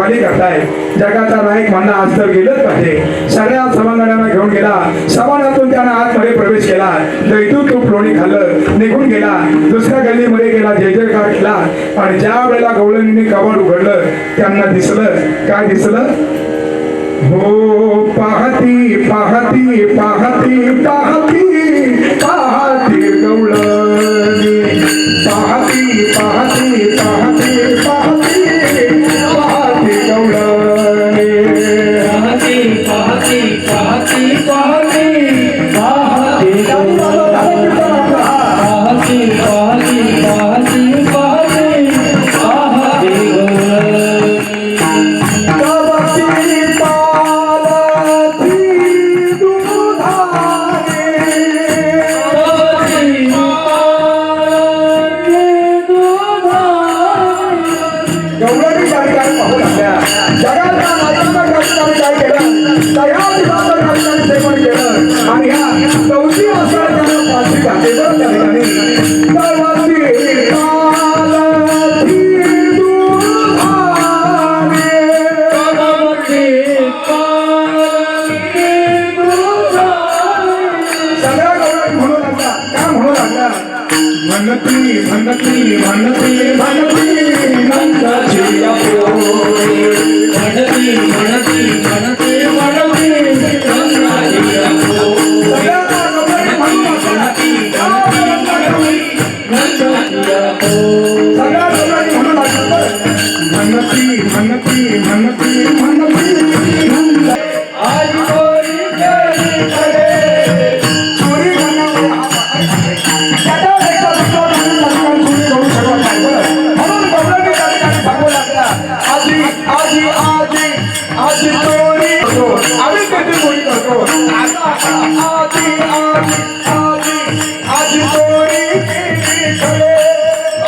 रखवाली करताय. जगाचा नायक म्हणणं आज तर गेलंच पाहिजे. सगळ्या सभागणांना घेऊन गेला. सभानातून त्यानं आतमध्ये प्रवेश केला. दैतू तूप लोणी खाल्लं, निघून गेला. दुसऱ्या गल्लीमध्ये गेला, जय जयकार केला. आणि ज्या वेळेला गवळणीने कबाड उघडलं, त्यांना दिसलं. काय दिसलं? हो पाहती पाहती पाहती पाहती पाहती गवळणी, पाहती पाहती पाहती पाहती पाहती गवळणी, पाहती पाहती पाहती पाहती पाहती पाहती पाहती पाहती पाहती म्हणती म्हणती म्हणती म्हणती नंदाची अपोरी, म्हणती म्हणती म्हणती म्हणती नंदाची अपोरी, म्हणती नंदाची अपोरी, म्हणती म्हणती म्हणती म्हणती नंदा आज गोरी केली खरे, चोरी आजी चोरी करतो, आम्ही त्याची चोरी करतो. आजी आजी आजी आजी चोरी केली खरे,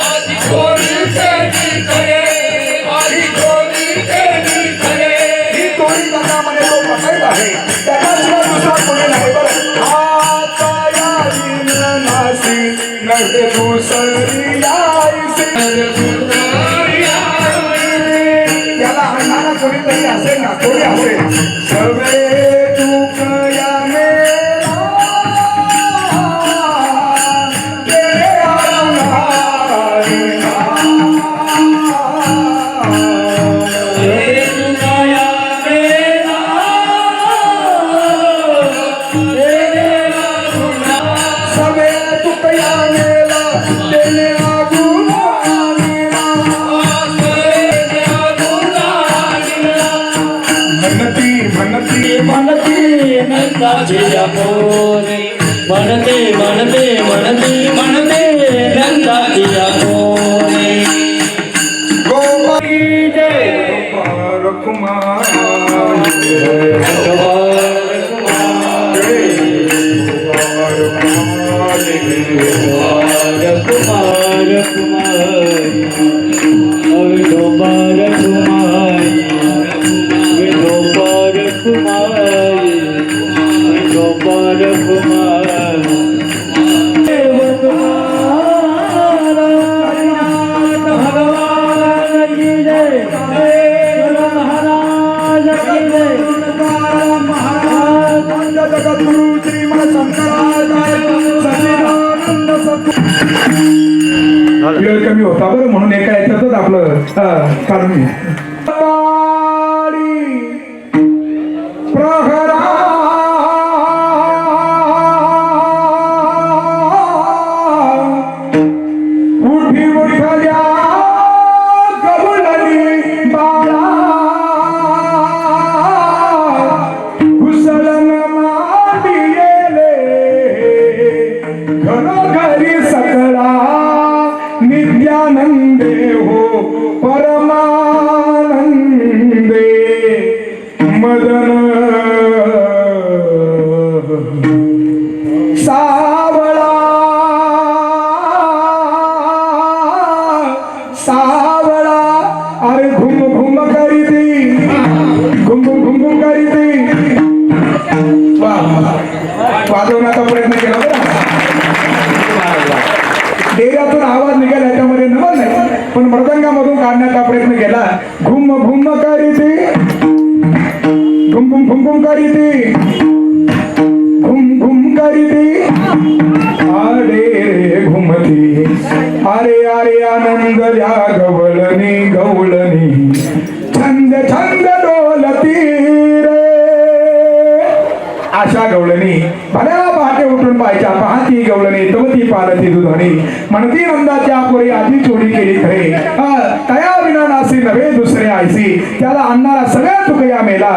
आजी गोरी केली खरे, आजी गोरी केली खरे, ही चोरी करण्यामध्ये तो पकड आहे. त्याच्याशिवाय दुसरा कोणी नाही. बरं आता यायची नासी नव्हे दुसरी यायची. त्याला आणणारा कोणीतरी असेल ना, कोणी असेल. सवे तुकया मेरा तेरे आधारी तेरे तुकाया मेरा, तेरे आगुना, सवे तुकया मेरा तेरे आगुना तेरे आगुना गिला, म्हणती म्हणती म्हणते नंदाची अपोरी, म्हणते म्हणते म्हणते म्हणते नंदाची अपोरी. गोपाली जय गोपाल कुमार जय गोपाल कुमार कुमार कुमार कुमार कुमार गोपाल कुमार देव तुम्हारा भगवान की जय, गुरु महाराज की जय, महाराज जगद्गुरु श्रीमद शंकराचार्य सच्चिदानंद वेळ कमी होता बरं, म्हणून एका याच्यातच आपलं काढून प्रहरा उठी उठल्या गवळणी बाळा, कुसळण मांडी येले घरोघरी सकळा नित्यानंदे हो परमा. करीती घुम घुम करीती आरे रे घुमती अरे अरे आनंद या गवळणी गवळणी छंद छंद डोलती रे आशा गवळणी भल्या पहाटे उठून पाहायच्या पाहती गवळणी तवती पालती दुधणी म्हणती नंदाच्या पुरी आधी चोरी केली खरे तया विना नासी नव्हे दुसरे आयसी त्याला आणणारा सगळ्या तुकया मेला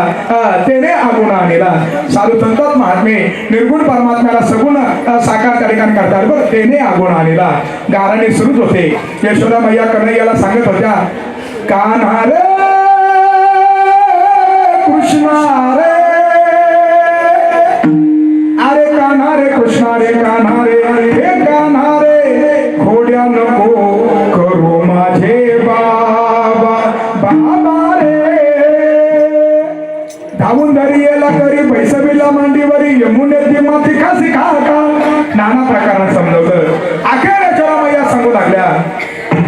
तेने आगुण आणेला साधू संतात महात्मे निर्गुण परमात्म्याला सगुण साकार त्या ठिकाणी करतात बरं तेने आगुण आणेला गाराने सुरूच होते यशोदा मैया कन्हैयाला सांगत होत्या कान्हा रे कृष्णा रे अरे कान्हा रे कृष्णा रे कान्हा रे हे कान्हा रे खोड्या नको करू माझे बाबा बाबा रे धावून धरी येला करी पैसबिला मांडीवरी यमुनेची माती खासी खा का नाना प्रकारात समजवलं अखेर यशोदा मैया सांगू लागल्या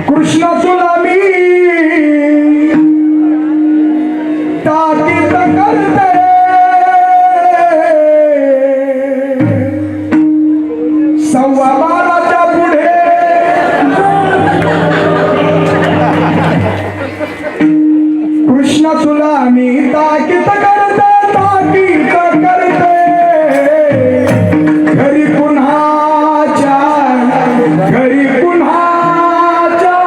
कृष्ण तुला मी ताकीद करते सव्वा बाराच्या पुढे कृष्ण तुला मी ताकीद करते घरी पुन्हाच्या घरी पुन्हाच्या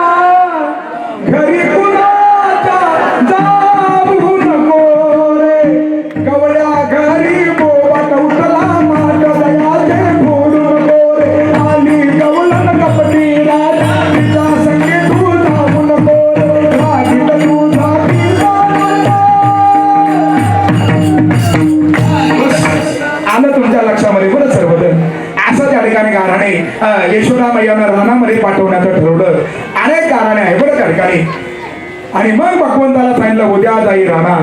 घरी पुन्हाच्या जाऊ नको रे कवड्या घरी बोवाट उठला माट दयाचे फोडू नको रे आली गवळण कपटी राजा तिच्या संगे तू जाऊ नको रे रागीत तू जाती आलं तुमच्या लक्षामध्ये बरं सर्वजण असं त्या ठिकाणी गाराने यशोदा मैयानं रानामध्ये पाठवण्याचं ठरवलं अनेक कारणे आहे बरं त्या ठिकाणी आणि मग भगवंताला सांगितलं उद्या जाई राणा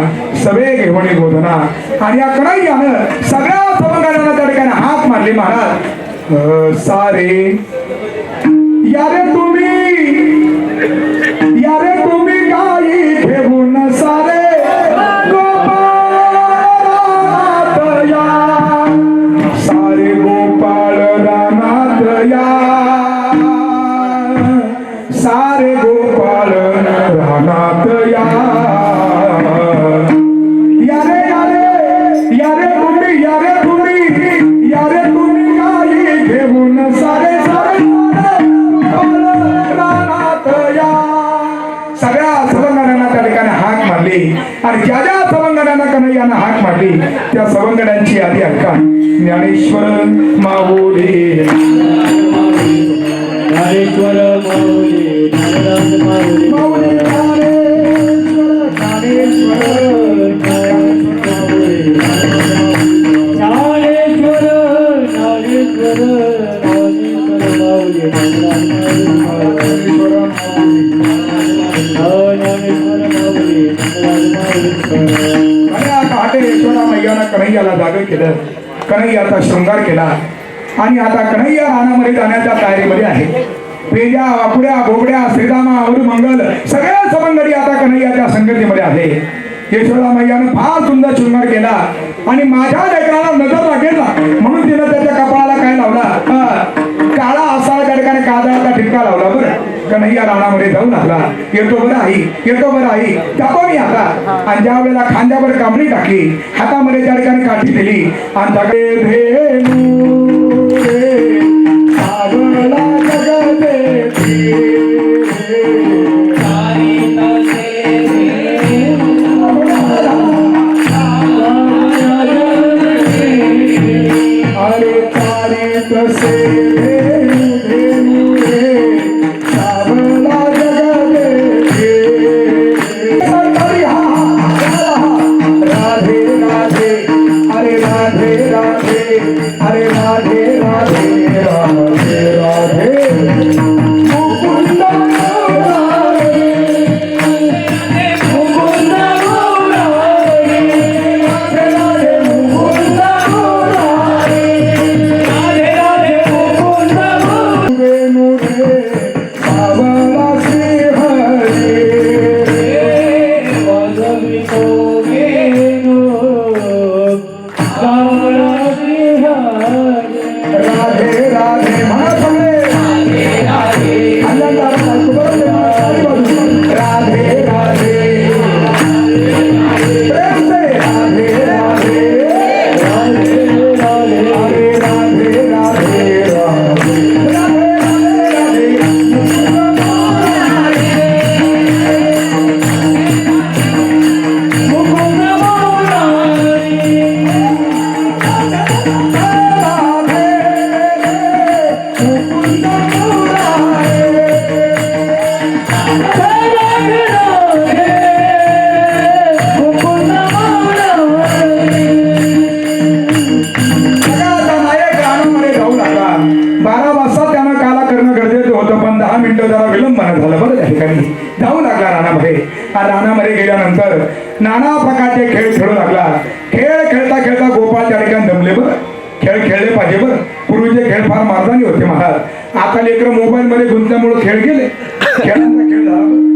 सवे घेवणी गोधना आणि या कन्हैयानं सगळ्या सवंगड्यांना त्या ठिकाणी हाक मारली महाराज सारे यारे तुम्ही गाई घेऊन सारे सारे गोपाळ रानात या सारे गोपाळ रानात या यारे तुम्ही गाई घेऊन सारे रानात या सगळ्या सवंगड्यांना त्या ठिकाणी हाक मारली आणि ज्या ज्या सवंगड्यांना कन्हैयानं हाक मारली त्या सवंगड्यांची यादी ऐका ज्ञानेश्वर माऊली ज्ञानेश्वर माऊली ज्ञानेश्वर माऊली यशोदा मैयानं कन्हैयाला जाग केलं कन्हैयाचा शृंगार केला आणि आता कन्हैया रानामध्ये जाण्याच्या तयारीमध्ये आहे पेजा वाकुड्या बोबड्या श्रीरामा अवरू मंगल सगळ्या सवंगडी आता कन्हैयाच्या संगतीमध्ये आहे यशोदा मैयानं फार सुंदर शृंगार केला आणि माझ्या लेकराला नजर लागेल ना म्हणून तिनं त्याच्या कपाळाला काय लावला काळा असा त्या ठिकाणी काजळाचा ठिपका लावला बरं कन्हैया रानामध्ये जाऊ लागला येतो बरं आई त्यापो मी आता आणि ज्या वेळेला खांद्यावर कांबळी टाकली हातामध्ये त्या ठिकाणी काठी दिली आणि सगळे धेनू रे सावला जगदेती अरे तारी तसे नाना प्रकारचे खेळ खेळू लागला. खेळ खेळता खेळता गोपाळ त्या ठिकाणी दमले बरं. खेळ खेळले पाहिजे बरं. पूर्वीचे खेळ फार मार्गाने होते महाराज. आता लेकरं मोबाईल मध्ये गुंतल्यामुळे खेळ गेले. खेळांचा खेळ झाला बरं.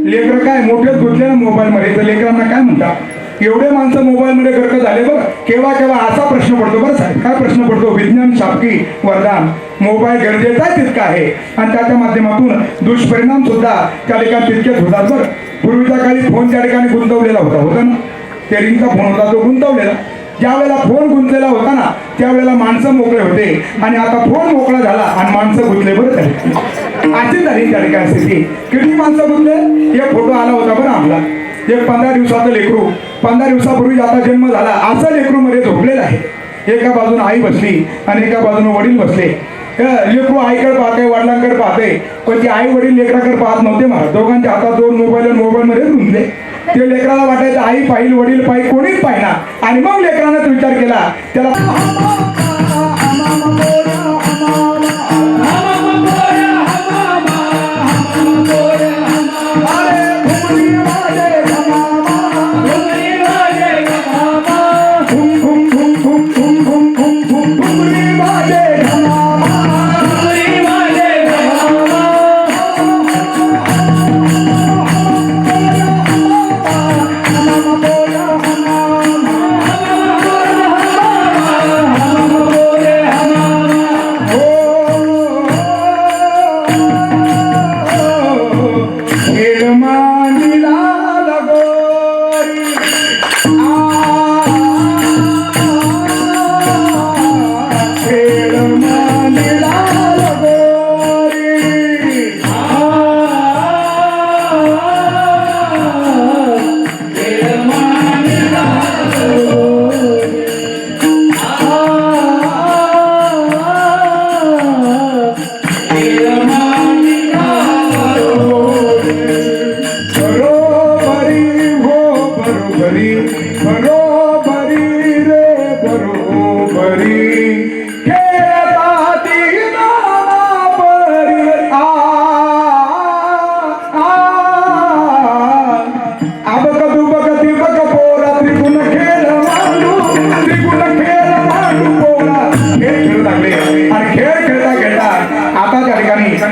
लेकरं काय मोठेच गुंतले ना मोबाईल मध्ये, तर लेकरांना काय म्हणतात, एवढे माणसं मोबाईल मध्ये गर्क झाले बरं. केव्हा केव्हा असा प्रश्न पडतो बरं साहेब. काय प्रश्न पडतो? विज्ञान शापकी वरदान. मोबाईल गरजेचा आहे तितका आहे आणि त्याच्या माध्यमातून दुष्परिणाम सुद्धा त्या ठिकाणी तितकेच होतात बरं. पूर्वीच्या काळी फोन त्या ठिकाणी गुंतवलेला होता ना. त्या रिंगचा फोन होता तो गुंतवलेला. ज्या वेळेला फोन गुंतलेला होता ना त्यावेळेला माणसं मोकळे होते आणि आता फोन मोकळा झाला आणि माणसं गुंतले बरं. अशी झाली त्या ठिकाणी स्थिती. किती माणसं गुंतले? एक फोटो आला होता बरं आपला. एक 15 दिवसाचं लेकरू, 15 दिवसापूर्वी ज्याचा जन्म झाला असं लेकरू मध्ये झोपलेलं आहे. एका बाजूने आई बसली आणि एका बाजूने वडील बसले. लेकरू आईकडे पाहते, वडिलांकडे पाहते, पण ती आई वडील लेकराकडे पाहत नव्हते महाराज. दोघांच्या हातात 2 मोबाईल आणि मोबाईलमध्ये गुंतले. ते लेकराला वाटायचं आई पाहिल वडील पाहिजे कोणीच पाहिना. आणि मग लेकरानं विचार केला त्याला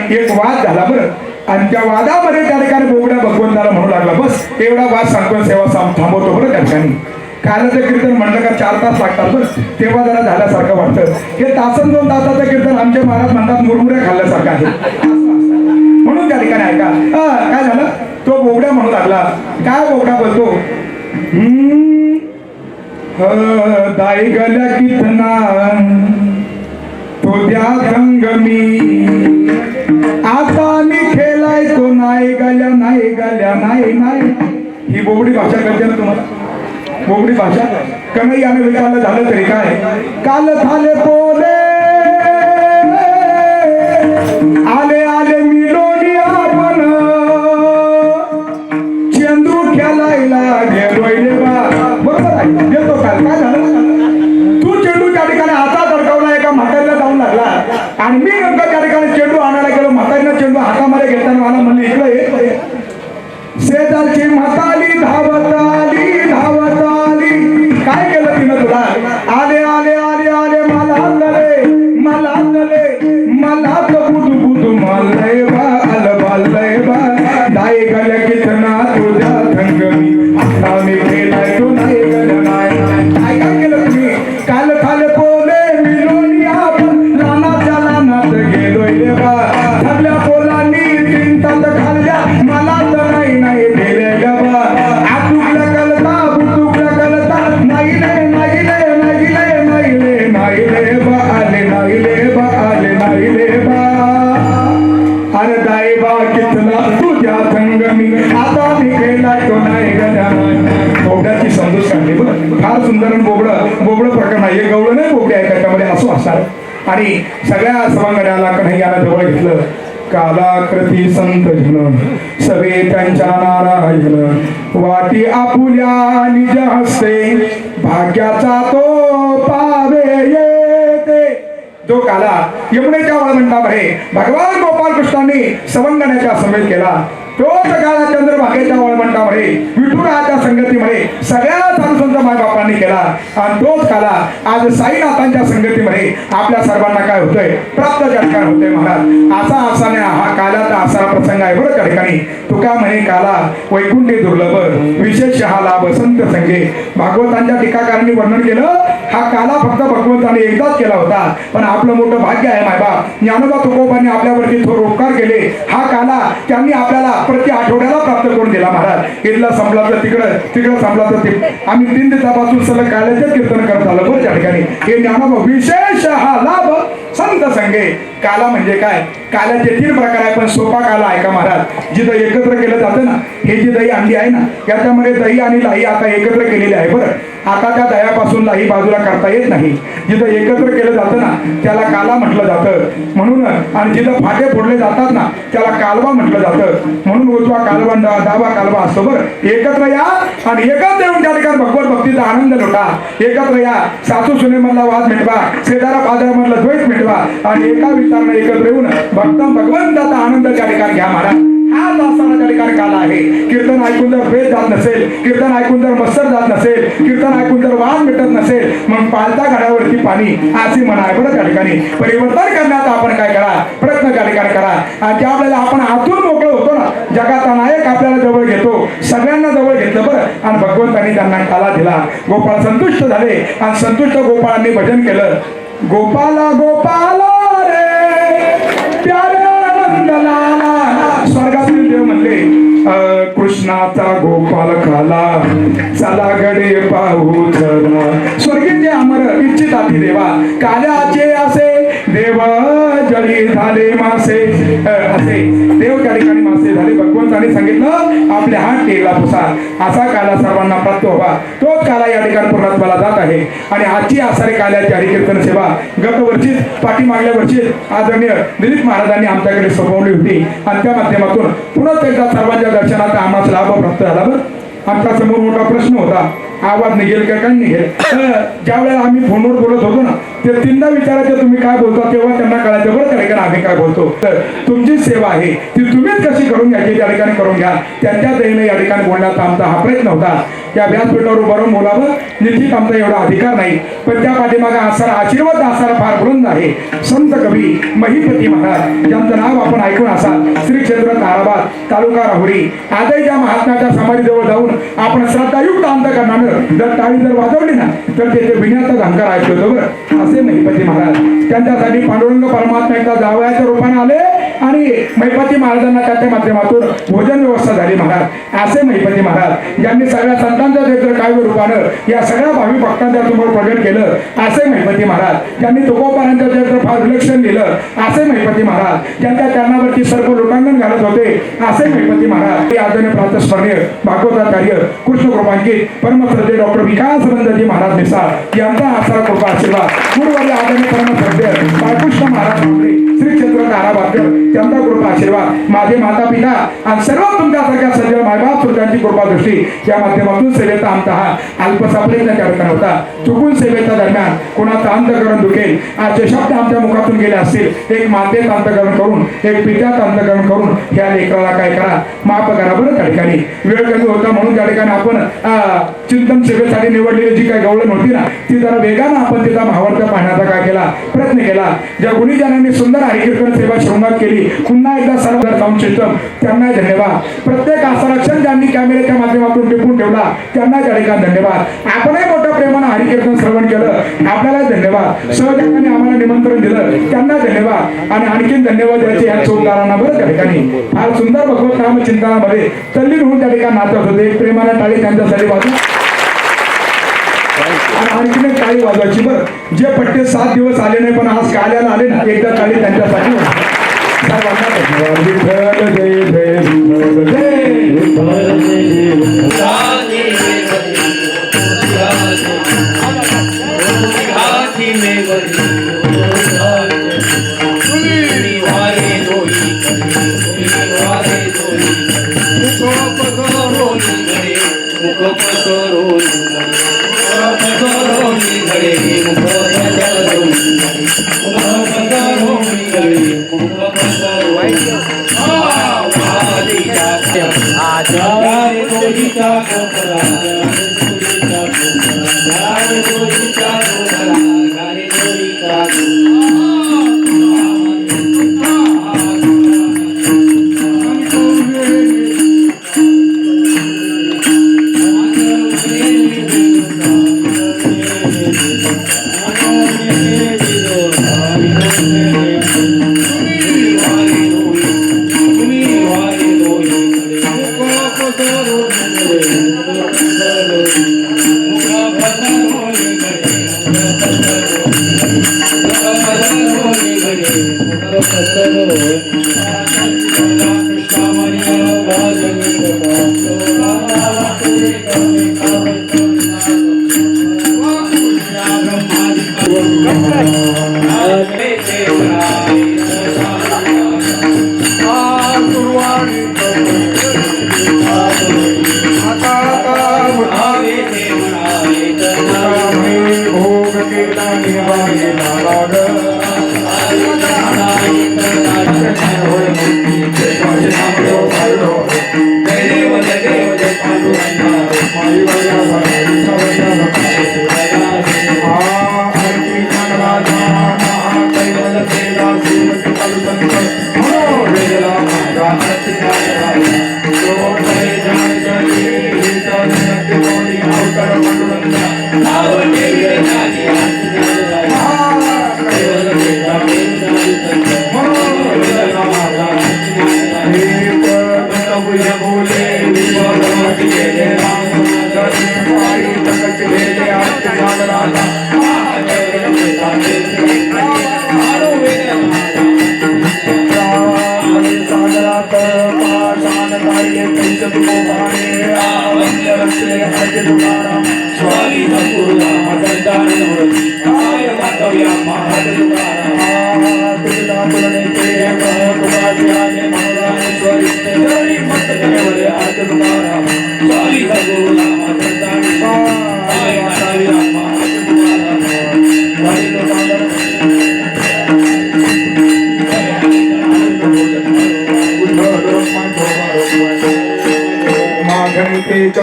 एक वाद झाला बरं. आणि त्या वादामध्ये त्या ठिकाणी बोबड्या भगवंताला म्हणू लागला बस एवढा वाद सांगतो सेवा थांबवतो बरं. त्या ठिकाणी कालाचं कीर्तन म्हणलं का 4 तास लागतात बरं. तेव्हा जरा झाल्यासारखं वाटतं. हे तासन 2 तासाचं कीर्तन आमचे महाराज म्हणतात मुरमुऱ्या खाल्ल्यासारखं आहे. म्हणून त्या ठिकाणी ऐका काय झालं. तो बोबड्या म्हणू लागला. काय बोबडा बोलतो? दाई गल्या कितना तो द्या संगमी आता मी खेळाय तो नाही गल्या नाही गल्या नाही नाही. ही बोबडी भाषा कळते ना तुम्हाला? बोबडी भाषा कमी याने विचारलं झालं तरी काय. काल झाले बोले आले आले मिलोनी आपण चेंदू खेळायला गेलोय देवा. बरोबर आहे. येतो काल काय झालं. तू चेंडू त्या ठिकाणी हातात अडकवला एका म्हातारीला जाऊन लागला आणि मी नेमकं त्या ठिकाणी चेंडू आणायला गेलो. म्हातारीनं चेंडू हातामध्ये घेताना मला म्हणली इकडे शेजारची म्हातारी धावत आली धावत आली. काय केलं तिनं तुला? आले आले आले आले मला बुधू बुधू मालय बा आल बालय बा. दाई गल्या कितना तुझ्या संगमी आता मी खेळाय तो नाही गल्या नाही. काय केलं तुम्ही? काल खाल पोले मिलोनी आपण लानाच्या लानात गेलोय देवा. सगळ्या पोलांनी 3 तास खाल्ल्या मला तर नाही नाही दिले गबा. आतुकला कलता बुतुकला कलता नाही ले नाही ले नाही ले नाही ले नाही ले बा आले नाही ले बा आले नाही ले बा. अरे दाई बा कितना तुझ्या संगमी आता मी खेळाय तो नाही गल्या. बोबड्याची समजूत सांगली बरं. फार सुंदर बोबडं प्रकरण आहे. हे गवळं नाही बोबडे आहे त्याच्यामध्ये असं असणार. आणि सगळ्या सभांगण्याला कन्हैयाला जवळ घेतलं. कालाकृती संत जन सवे त्यांच्या नारायण वाटी आपुल्या निज हस्ते भाग्याचा तो पावे येते. जो काला यमुनेच्या वाळवंटामध्ये भगवान गोपाल कृष्णांनी सवंगण्याचा समेत केला तोच काला चंद्रभागेच्या वळवंटामध्ये विठुरायाच्या संगतीमध्ये सगळ्या साधूसंत मायबापांनी केला आणि तोच काला आज साईनाथांच्या संगतीमध्ये आपल्या सर्वांना काय होतंय प्राप्त ठिकाण होते महाराज. असा असाने हा कालाचा असा प्रसंग आहे बरं त्या ठिकाणी. तुका म्हणे काला वैकुंठी दुर्लभ विशेष हा लाभ वसंत संगे. भागवतांच्या टीकाकारांनी वर्णन केलं हा काला फक्त भगवंताने एकदाच केला होता, पण आपलं मोठं भाग्य आहे मायबाप ज्ञानोबा तुकोबांनी आपल्यावरती थोर उपकार केले. हा काला त्यांनी आपल्याला प्रति आठवड्याला प्राप्त करून दिला महाराज. इथला संपला तर तिकडं संपला तर आम्ही 3 दिवसापासून सलग काल्याचे कीर्तन करत आलो बरं त्या ठिकाणी. हे ज्ञानोबा विशेष हा लाभ संत संगे. काला म्हणजे काय? काल्याचे 3 प्रकार आहे, पण सोपा काला आहे का महाराज? जिथं एकत्र केलं जातं ना, हे जी दही अंडी आहे ना, याच्यामध्ये दही आणि लाही आता एकत्र केलेली आहे बरं. आता त्या दह्यापासून लाही बाजूला करता येत नाही. जिथं एकत्र केलं जातं ना त्याला काला म्हटलं जातं. म्हणून आणि जिथं फाटे फोडले जातात ना त्याला कालवा म्हटलं जातं. म्हणून उजवा कालवा डावा कालवा असतो बरं. एकत्र या आणि एकत्र येऊन त्या ठिकाणी भगवत भक्तीचा आनंद लुटा. एकत्र या, सासू सुनेमधला वाद मिटवा, शेजारा पाजारामधला द्वैत मिटवा आणि एका विचारानं एकत्र येऊन भगवंताचा आनंद त्या ठिकाणी घ्या महाराज. हा दासाला त्या ठिकाणी काला आहे. कीर्तन ऐकून जर वेद जात नसेल, कीर्तन ऐकून जर मत्सर जात नसेल, कीर्तन ऐकून जर वाद मिटत नसेल, मग पालता घड्यावरती पाणी अशी म्हणा आहे बरं त्या ठिकाणी. परिवर्तन करण्याचा आपण काय करा, प्रयत्न त्या ठिकाणी करा. आणि ज्या वेळेला आपण आतून मोकळं होतो ना, जगाचा नायक आपल्याला जवळ घेतो, सगळ्यांना जवळ घेतलं बरं. आणि भगवंतांनी त्यांना काला दिला. गोपाळ संतुष्ट झाले आणि संतुष्ट गोपाळांनी भजन केलं. गोपाला गोपाला रे प्यारे नंदलाला. स्वर्गातील देव म्हणले कृष्णाचा गोपाल खाला चला गडे पाहू चला. स्वर्गीचे अमर इच्छिताती देवा काल्याचे असे देव जळी झाले मासे. असे देव त्या ठिकाणी मासे झाले. भगवंताने सांगितलं आपले हात टेला पुसा. असा काला सर्वांना प्राप्त व्हावा. तोच काला या ठिकाणी पूर्णत्वाला जात आहे. आणि आजची आसारी काल्याची हरिकीर्तन सेवा गत वर्षीच पाठीमागल्या वर्षीच आदरणीय दिलीप महाराजांनी आमच्याकडे सोपवली होती आणि त्या माध्यमातून पुन्हा एकदा सर्वांच्या दर्शनाचा आम्हाला लाभ प्राप्त झाला. बरं आमच्या समोर मोठा प्रश्न होता, आवाज निघेल का काय निघेल. ज्या वेळेला आम्ही फोनवर बोलत होतो ना ते 3दा विचारायचे तुम्ही काय बोलता, तेव्हा त्यांना कळायचं बरं त्या ठिकाणी आम्ही काय बोलतो. तर तुमची सेवा आहे ती तुम्हीच कशी करून घ्यायची त्या ठिकाणी करून घ्या. त्यांच्या दयेने या ठिकाणी बोलण्याचा आमचा हा प्रयत्न होता. त्या व्यासपीठावर उभं राहून बोलावं निश्चित आमचा एवढा अधिकार नाही, पण त्या पाठीमागे असारा आशीर्वाद असारा फार बुलंद आहे. संत कवी महिपती महाराज ज्यांचं नाव आपण ऐकून असाल, श्री क्षेत्र ताराबाद तालुका राहुरी. आजही ज्या महात्म्याच्या समाधीजवळ जाऊन आपण श्रद्धायुक्त अंतकरणानं जर टाळी जर वाजवली ना तर त्याचे विण्याचा झंकार ऐकतो बरं. असे महिपती महाराज त्यांच्यासाठी पांडुरंग परमात्मा एकदा जावयाच्या रूपाने आले आणि महिपती महाराजांना त्याच्या माध्यमातून भोजन व्यवस्था झाली महाराज. असे महिपती महाराज ज्यांनी सगळ्या संतांच्या देत्र काव्य रूपानं या सगळ्या भावी भक्तांच्या समोर प्रगट केलं. असे महिपती महाराज ज्यांनी तुकोबारांच्या देत्र फार विलक्षण लिहिलं. असे महिपती महाराज ज्यांच्या चरणावरती सर्व लोटांगण घालत होते. असे महिपती महाराज आदरणीय प्रातस्मरणीय भागवताचार्य कृष्ण कृपांकित परमश्रद्धेय डॉक्टर विकासानंदजी महाराज मिसाळ यांचा आसरा कृपा आशीर्वाद. गुरुवारी आदरणीय परमश्रद्धेय बाळकृष्ण महाराज मांडरे श्री क्षेत्र ताराबादकर त्यांचा कृपा आशीर्वाद. माझे माता पिता आणि सर्व तुमच्यासारख्या सज्जन मायबाप सुद्धांची कृपा दृष्टी या माध्यमातून सेवेचा आमचा हा अल्पसा प्रयत्न करताना होता. चुकून सेवेच्या दरम्यान कोणाचं अंतकरण दुखेल असे शब्द आमच्या मुखातून गेले असतील, एक मातेचं अंतकरण करून एक पित्याचं अंतकरण करून ह्या लेकराला काय करा माफ करा बरं. त्या ठिकाणी वेळ कमी होता म्हणून त्या ठिकाणी आपण चिंतन सेवेसाठी निवडलेली जी काही गवळण होती ना ती जरा वेगानं आपण तिचा भावार्थ पाहण्याचा काय केला प्रयत्न केला. ज्या गुणीजनांनी सुंदर हरिकीर्तन सेवा शृंगार केली पुन्हा एकदा सर्व साऊंड सिस्टम त्यांना धन्यवाद. प्रत्येक आसरक्षण ज्यांनी कॅमेऱ्याच्या माध्यमातून टिपून ठेवला त्यांना त्या ठिकाणी धन्यवाद. आपणही मोठ्या प्रेमानं हरिकीर्तन श्रवण केलं आपल्याला धन्यवाद. सहजगांनी आम्हाला निमंत्रण दिलं त्यांना धन्यवाद. आणि आणखीन धन्यवाद द्यायचे या चौकदारांना बरं. त्या ठिकाणी फार सुंदर भगवत नाम चिंतनामध्ये तल्लीन होऊन त्या ठिकाणी नाचत होते. एक प्रेमानं टाळी त्यांच्यासाठी वाजू आणि आणखीन एक टाळी वाजवायची बरं. जे पट्टे 7 दिवस आले नाही पण आज काल्याला आले ना एकदा टाळी त्यांच्यासाठी सर्वांना धन्यवाद. विठ्ठल जय जय विठ्ठल जय विठ्ठल जाय गोरीचा कोपरा गोरीचा कोपरा जाय गोरीचा कोपरा गारे गोरीचा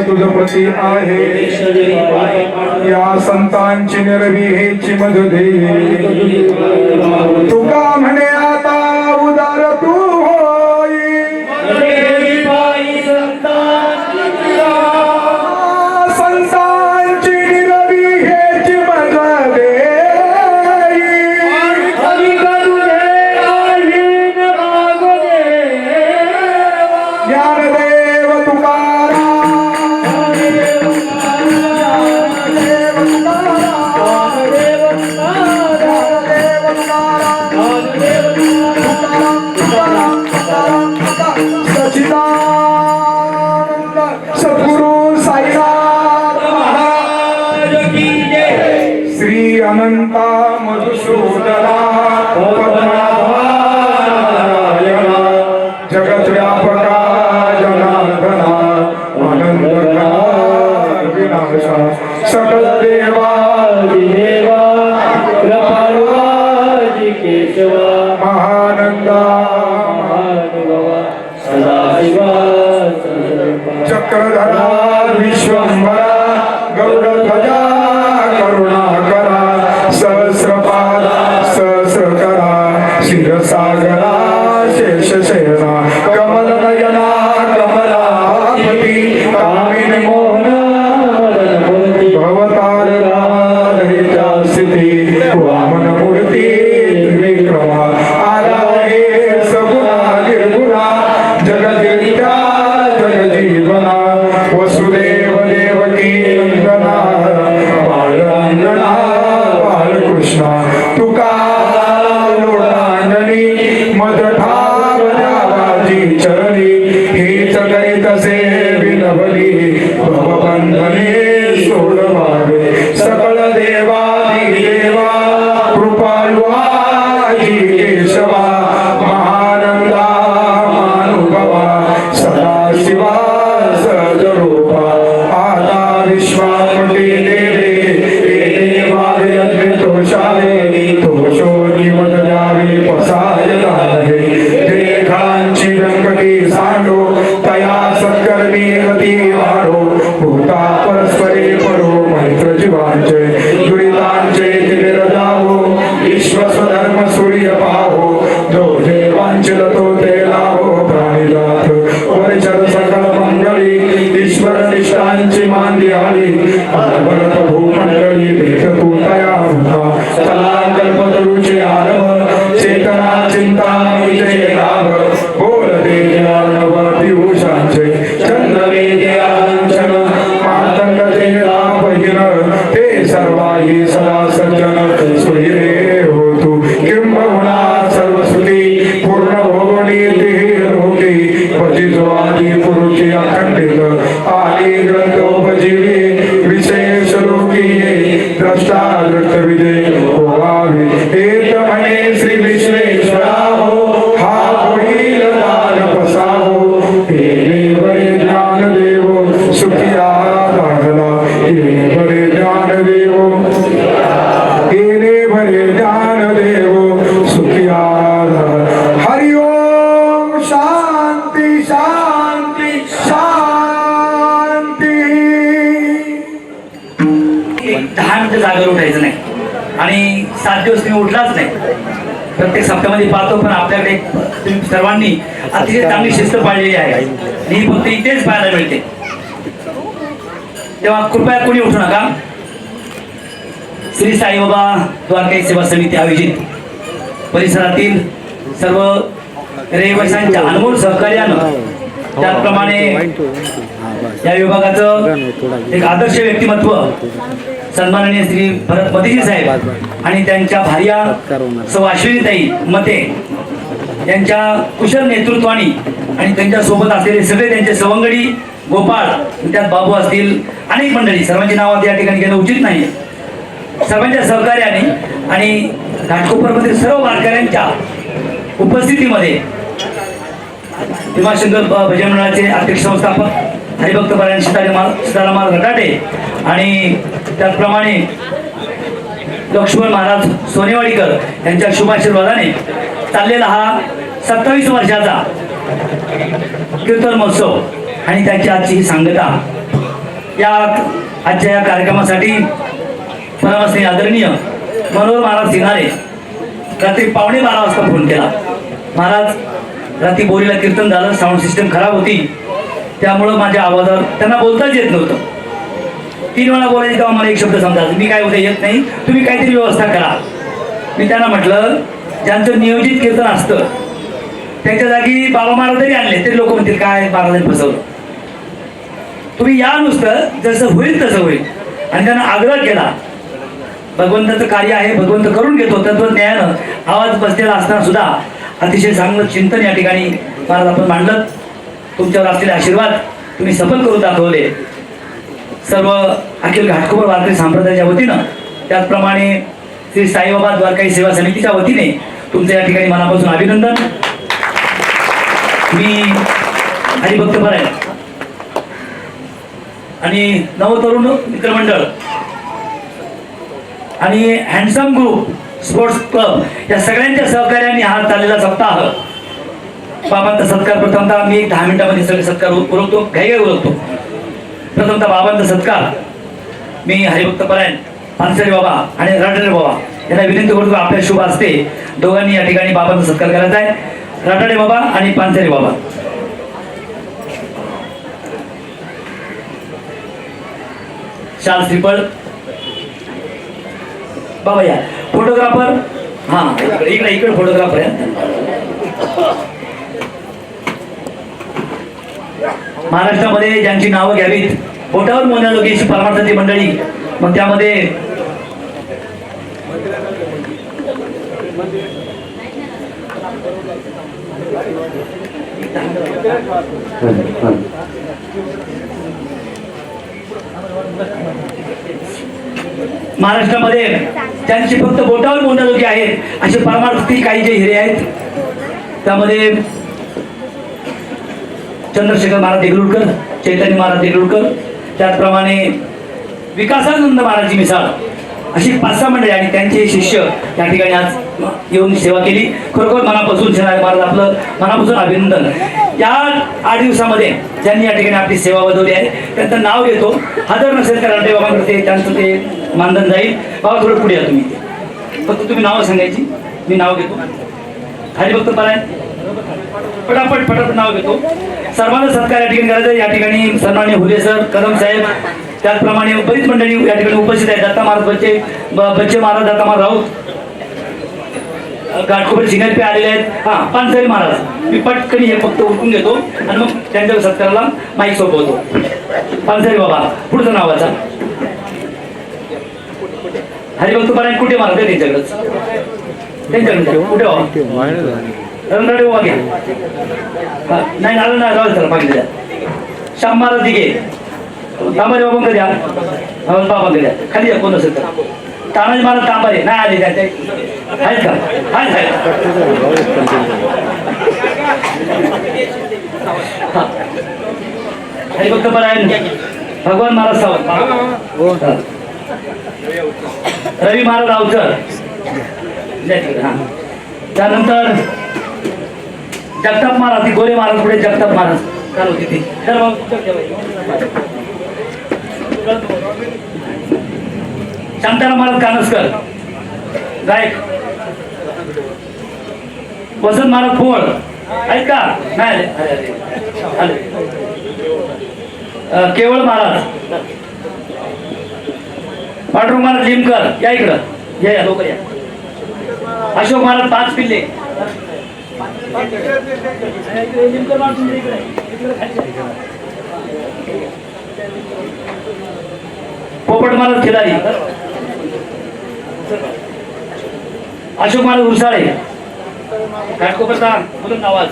तुझपती आहे या संतांची निरवी हेची मध दे तुका म्हणे आता उदार तू होई संतांची निरवी हेची मध दे ज्ञानदेव अनंता मधुसूदना पद्मनाभायना जगत व्यापका जनार्दना आनंदना विनाशा सकल देवा कृपाळवाजी केशवा महानंदा सदाशिवा चक्रधरा विश्वंभरा गौरध्वजा करुणाकरा सहस्रपादा सहस्रकरा क्षीरसागरा शेषशयना कमलनयना कमलापती कामिनी मोहना भवतारका जीवांचे दुरितांचे दिलेर जावो विश्वस्वधर्म सूर्य पाहो जो देवांचे तो ते लाभो प्राणिजात परिषद सकल मंगळी ईश्वर निष्ठांची मांदी आली भरत भूमंडळी भेट तू तया चला कल्पतरुचे आरभ चेतना चिंता विजय लाभ बोल दे ज्ञानव पियुषांचे चंद्र वेदे आंचन मातंग ते लाभहीन ते सर्वाही सदा सज्जन सुहिरे हो तू किंबहुना सर्व सुखी पूर्ण भोगणी ते रोगी भजितो आदी पुरुषी अखंडित आदी ग्रंथोपजीवी विशेष लोकी द्रष्टा दृष्ट विजय होवावे एक म्हणे श्री विश्वेश्वरा हो हा होईल दान पसाहो हे बरे ज्ञान देव सुखिया दागला हे बरे ज्ञान देव हे बरे ज्ञान देव सुखिया हरि ओम शांती शांती शांती. एक 10 मिनिटं जागेवर उठायचं नाही आणि 7 दिवस मी उठलाच नाही. प्रत्येक सप्त्यामध्ये पाहतो पण आपल्याकडे तुम्ही सर्वांनी अतिशय चांगली शिस्त पाळलेली आहे आणि ही फक्त इथेच पाहायला मिळते. तेव्हा कृपया कोणी उठू नका. श्री साईबाबा द्वारकाई सेवा समिती आयोजित परिसरातील सर्व रहिवाशांच्या अनमोल सहकार्यानं त्याचप्रमाणे या विभागाचं एक आदर्श व्यक्तिमत्व सन्माननीय श्री भरत मतेजी साहेब आणि त्यांच्या भार्या सौ अश्विनीताई मते यांच्या कुशल नेतृत्वाने आणि त्यांच्या सोबत असलेले सगळे त्यांचे सवंगडी गोपाळ त्यात बाबू असतील अनेक मंडळी सर्वांची नावं या ठिकाणी घेणं उचित नाही. सर्वांच्या सहकार्याने आणि घाटकोपरमधील सर्व वारकऱ्यांच्या उपस्थितीमध्ये भीमाशंकर भजन मंडळाचे अध्यक्ष संस्थापक हरिभक्त पारायण सीताराम घटाटे आणि त्याचप्रमाणे लक्ष्मण महाराज सोनेवाडीकर यांच्या शुभाशीर्वादाने चाललेला हा 27 वर्षाचा कीर्तन महोत्सव आणि त्याची आजची ही सांगता या आजच्या या कार्यक्रमासाठी परमस्नेही आदरणीय मनोहर महाराज सिंगारे रात्री 11:15 वाजता फोन केला. महाराज रात्री बोरीला कीर्तन झालं, साऊंड सिस्टम खराब होती, त्यामुळं माझ्या आवाजावर त्यांना बोलताच येत नव्हतं. 3 वेळा बोलायचे तेव्हा मला एक शब्द समजायचा, मी काय उद्या येत नाही, तुम्ही काहीतरी व्यवस्था करा. मी त्यांना म्हटलं ज्यांचं नियोजित कीर्तन असतं त्यांच्या जागी बाबा महाराज जरी आणले तरी लोक म्हणतील काय महाराजांनी फसवलं. तुम्ही या नुसतं, जसं होईल तसं होईल. आणि त्यांना आग्रह केला. भगवंताचं कार्य आहे, भगवंत करून घेतो. तत्वज्ञानानं आवाज बसलेला असताना सुद्धा अतिशय चांगलं चिंतन या ठिकाणी महाराज आपण मांडलं. तुमच्यावर असलेले आशीर्वाद तुम्ही सफल करून दाखवले. सर्व अखिल घाटकोपर वारकरी संप्रदायाच्या वतीनं त्याचप्रमाणे श्री साईबाबा द्वारकाई सेवा समितीच्या वतीने तुमचं या ठिकाणी मनापासून अभिनंदन. मी हरिभक्त पारायण आणि नवतरुण मित्रमंडळ आणि हँडसम ग्रुप स्पोर्ट्स क्लब या सगळ्यांच्या सहकार्याने हा चाललेला सप्ताह बाबांचा सत्कार. प्रथमतः मी 10 मिनिटांमध्ये सगळे सत्कार उरकतो, घाई उरकतो. प्रथमतः बाबांचा सत्कार मी हरिभक्त पारायण पानसरे बाबा आणि राठाडे बाबा यांना विनंती करतो, आपल्या शुभ असते दोघांनी या ठिकाणी बाबांचा सत्कार करायचा आहे. राठाडे बाबा आणि पानसरे बाबा. शाल श्रीफळ बाबा या. फोटोग्राफर हा इकडे फोटोग्राफर आहे. महाराष्ट्रामध्ये ज्यांची नावं घ्यावीत बोटावर मोजण्याजोगी अशी परमार्थाची मंडळी, मग त्यामध्ये महाराष्ट्रामध्ये त्यांची फक्त बोटावर मोजण्याजोगी आहेत असे परमार्थी काही जे हिरे आहेत. त्यामध्ये चंद्रशेखर महाराज देगलूरकर, चैतन्य महाराज देगलूरकर, त्याचप्रमाणे विकासानंद महाराजची मिसाळ अशी 5-6 मंडळी आणि त्यांचे शिष्य या ठिकाणी आज येऊन सेवा केली. खरोखर मनापासून शनाय महाराज आपलं मनापासून अभिनंदन. या 8 दिवसामध्ये ज्यांनी या ठिकाणी आपली सेवा बजावली आहे त्यांचं नाव घेतो. हजर नसेल तर राठे बाबांकडे त्यांचं ते मानधन जाईल. बाबा थोडं पुढे या तुम्ही, फक्त तुम्ही नावं सांगायची, मी नाव घेतो. हरिभक्त पारायण पटापट नाव घेतो. सर्वांना सत्कार या ठिकाणी करायचा. या ठिकाणी सन्माननीय हुले सर, कदम साहेब, त्याचप्रमाणे बरीच मंडळी या ठिकाणी उपस्थित आहेत. दत्ता महाराज बच्चे महाराज, दत्ता महाराज राऊत, घाटकोपर शिंगारपे आलेले आहेत. हा, पानसरे महाराज. मी पटकन हे फक्त उठून घेतो आणि मग त्यांच्या सत्काराला माईक सोपवतो. पानसरे बाबा पुढचं नाव वाचा. हरिभक्त पारायण कुठे महाराज आहे? त्यांच्याकडे कुठे बाबा? रंगाडे बाबा घ्या. नाही आलं ना, राहू चला पाहिजे. श्याम महाराज दिघे, तांबारे बाबा द्या, बाबा द्या. खाली या कोण असेल तर. तानाजी महाराज तांबारे नाही आले त्या आहेत का? आहेत. हरिभक्त पारायण भगवान महाराज सावंत, रवी महाराज अवचर. त्यानंतर जगताप महाराज, गोरे महाराज पुढे जगताप महाराज चालू होती ती. शांताराम महाराज कानसकर गायक. वसंत महाराज पोळ आहेत का? नाही आले. केवळ महाराज, पांडुरंग महाराज लिमकर या इकडं, या लवकर या. अशोक महाराज पाच पिल्ले. पोपट महाराज खिलारी. अशोक महाराज उरसाळे, घाटकोपरचा मुलं आवाज.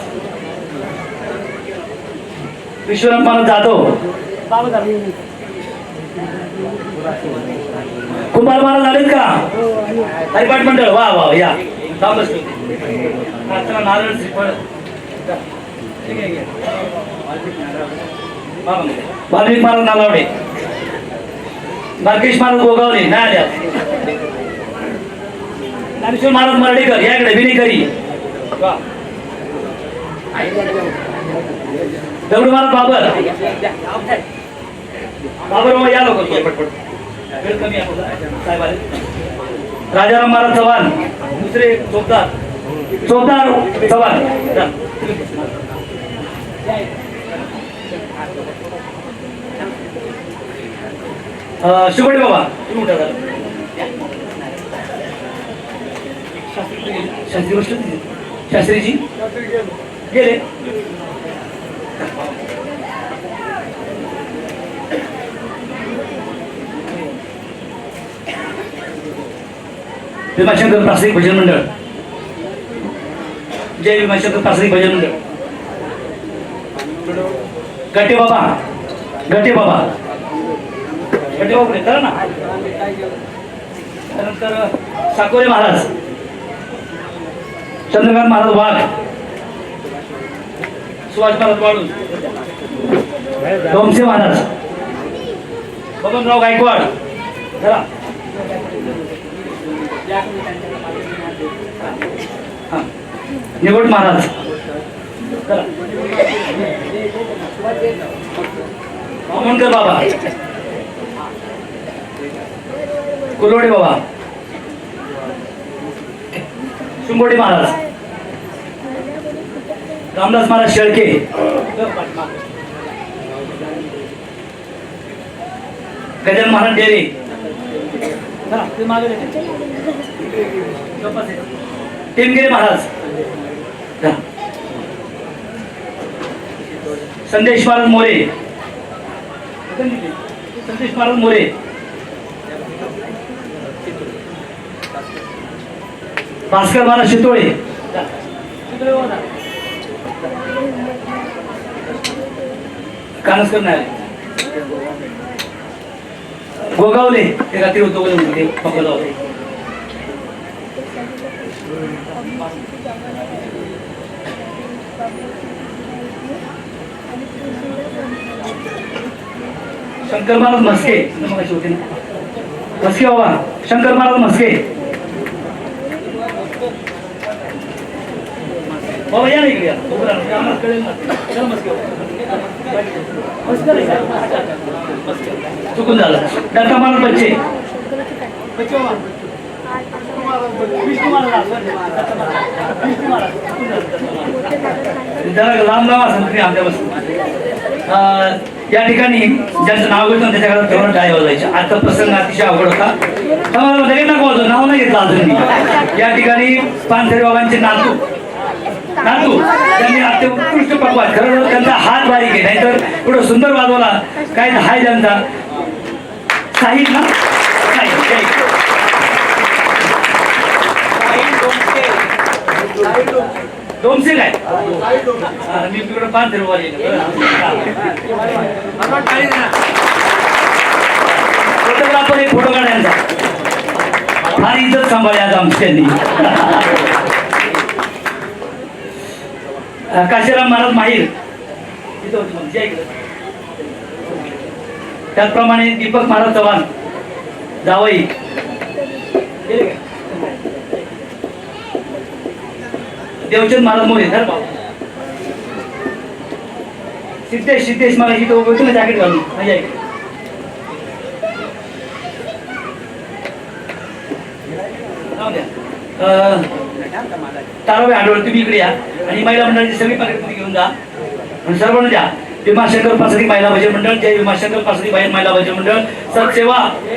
विश्वनाथ महाराज जाधव, कुंभार महाराज आलेत का? हरिपाठ मंडळ. वा वा या. नारळ श्रीफळ. वाल्मिक महाराज नालावडे, बालकेश महाराज गोगावले नाही आल्या. ज्ञानेश्वर महाराज मर्डेकर या इकडे, विनेकरी. दगडू महाराज बाबर बाबा या लोक पटपट. वेळ कमी साहेब आले. राजाराम महाराज चव्हाण, दुसरे चोपदार चव्हाण. शिवडे बाबा तुम्ही उठा. शास्त्रीजी गेले. भीमाशंकर प्रास्तिक भजन मंडळ. जय भीमाशंकर प्रास्तिक भजन मंडळ. गटे बाबा करा ना. त्यानंतर साकोरे महाराज, चंद्रकांत महाराज वाघ, सुभाष महाराज वाळू, डोमसे महाराज, बबनराव गायकवाड. निवड महाराज. मामोणकर बाबा, कुलोडे बाबा, शिंगोडे महाराज, रामदास महाराज शेळके, गजानन महाराज डेरे, टिमगिरे महाराज, संदेश महाराज मोरे, भास्कर महाराज शितोळे, कानसकर नाही गोगावले ते रात्री होतो पकडला होते. शंकर महाराज म्हस्के होते ना, म्हस्के बाबा शंकर महाराज म्हस्के बाबा या नाही या कळेल ना. चुकून झालं. दत्ता महाराज बच्चे जरा लांब लांब असेल तुम्ही आमच्यापासून. या ठिकाणी ज्यांचं नाव घेतो त्याच्या घरात तेवढं टाळ्या वाजायच्या. आजचा प्रसंग अतिशय अवघड होता. मला लगेच नको होतं, नाव नाही घेतलं अजून मी. या ठिकाणी पानसरे बाबांचे नातू त्यांनी अति उत्कृष्ट पकवान, खरं त्यांचा हात बारीक आहे, नाहीतर एवढं सुंदर वाजवला. काय हाय त्यांचा साहिल ना, डोमसे काय मी तिकडे पानसरे फोटोग्राफर एक फोटो काढायचा फार इज्जत सांभाळली आज आमची त्यांनी. काशीराम महाराज माहीर त्याचप्रमाणे दीपक महाराज चव्हाण जावई, देवचंद महाराज मोरे, सिद्धेश मला इथं उभं होतं ना जॅकेट घालून माझ्या इकडे. ताराबाई आढळ तुम्ही इकडे या आणि महिला मंडळाची सगळी पाकिट तुम्ही घेऊन जा आणि सर्वांना द्या. भीमाशंकर प्रासादिक महिला भजन मंडळ, जय भीमाशंकर प्रासादिक महिला भजन मंडळ, सत्सेवा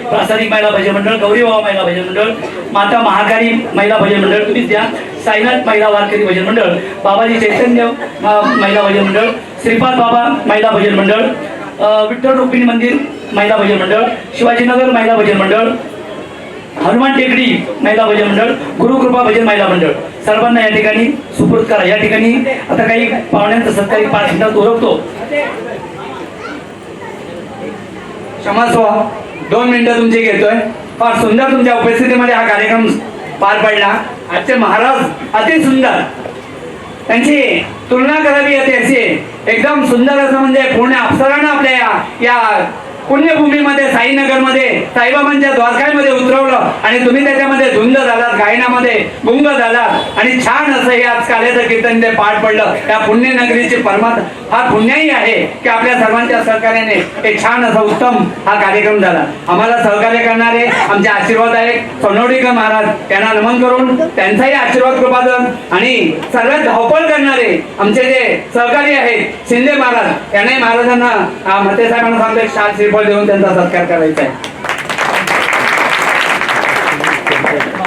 प्रासादिक महिला भजन मंडळ, गौरी बाबा महिला भजन मंडळ, माता महाकारी महिला भजन मंडळ तुम्हीच द्या. साईनाथ महिला वारकरी भजन मंडळ, बाबाजी चैतन्य महिला भजन मंडळ, श्रीपाद बाबा महिला भजन मंडळ, विठ्ठल रुक्मिणी मंदिर महिला भजन मंडळ, शिवाजीनगर महिला भजन मंडळ, हनुमान टेकडी महिला भजन मंडळ, गुरुकृपा भजन महिला मंडळ, सर्वांना या ठिकाणी सुपूर्द करा. या ठिकाणी आता काही पाहुण्यांचा सत्कारी 5 मिनिटात ओळखतो. क्षमस्व 2 मिनिटं तुमची घेतोय. फार सुंदर तुमच्या उपस्थितीमध्ये हा कार्यक्रम पार पडला. आजचे महाराज अति सुंदर, त्यांची तुलना करावी अति अशी एकदम सुंदर असं म्हणजे पूर्ण अप्सरानं आपल्या या पुण्यभूमीमध्ये साईनगरमध्ये साईबाबांच्या द्वारकामध्ये उतरवलं आणि तुम्ही त्याच्यामध्ये धुंद झालात, गायनामध्ये गुंग झालात आणि छान असं हे आज काल्याचं कीर्तन ते पाठ पडलं. या पुण्यनगरीची परमात्मा हा पुण्याही आहे की आपल्या सर्वांच्या सहकार्याने एक छान असा उत्तम हा कार्यक्रम झाला. आम्हाला सहकार्य करणारे आमचे आशीर्वादायक सोनवडीकर महाराज यांना नमन करून त्यांचाही आशीर्वाद कृपादन आणि सर्वात धावपळ करणारे आमचे जे सहकारी आहेत शिंदे महाराज यांनाही महाराजांना मते साहेबांना सांगतो शाल श्रीफळ देऊन त्यांचा सत्कार करायचा आहे.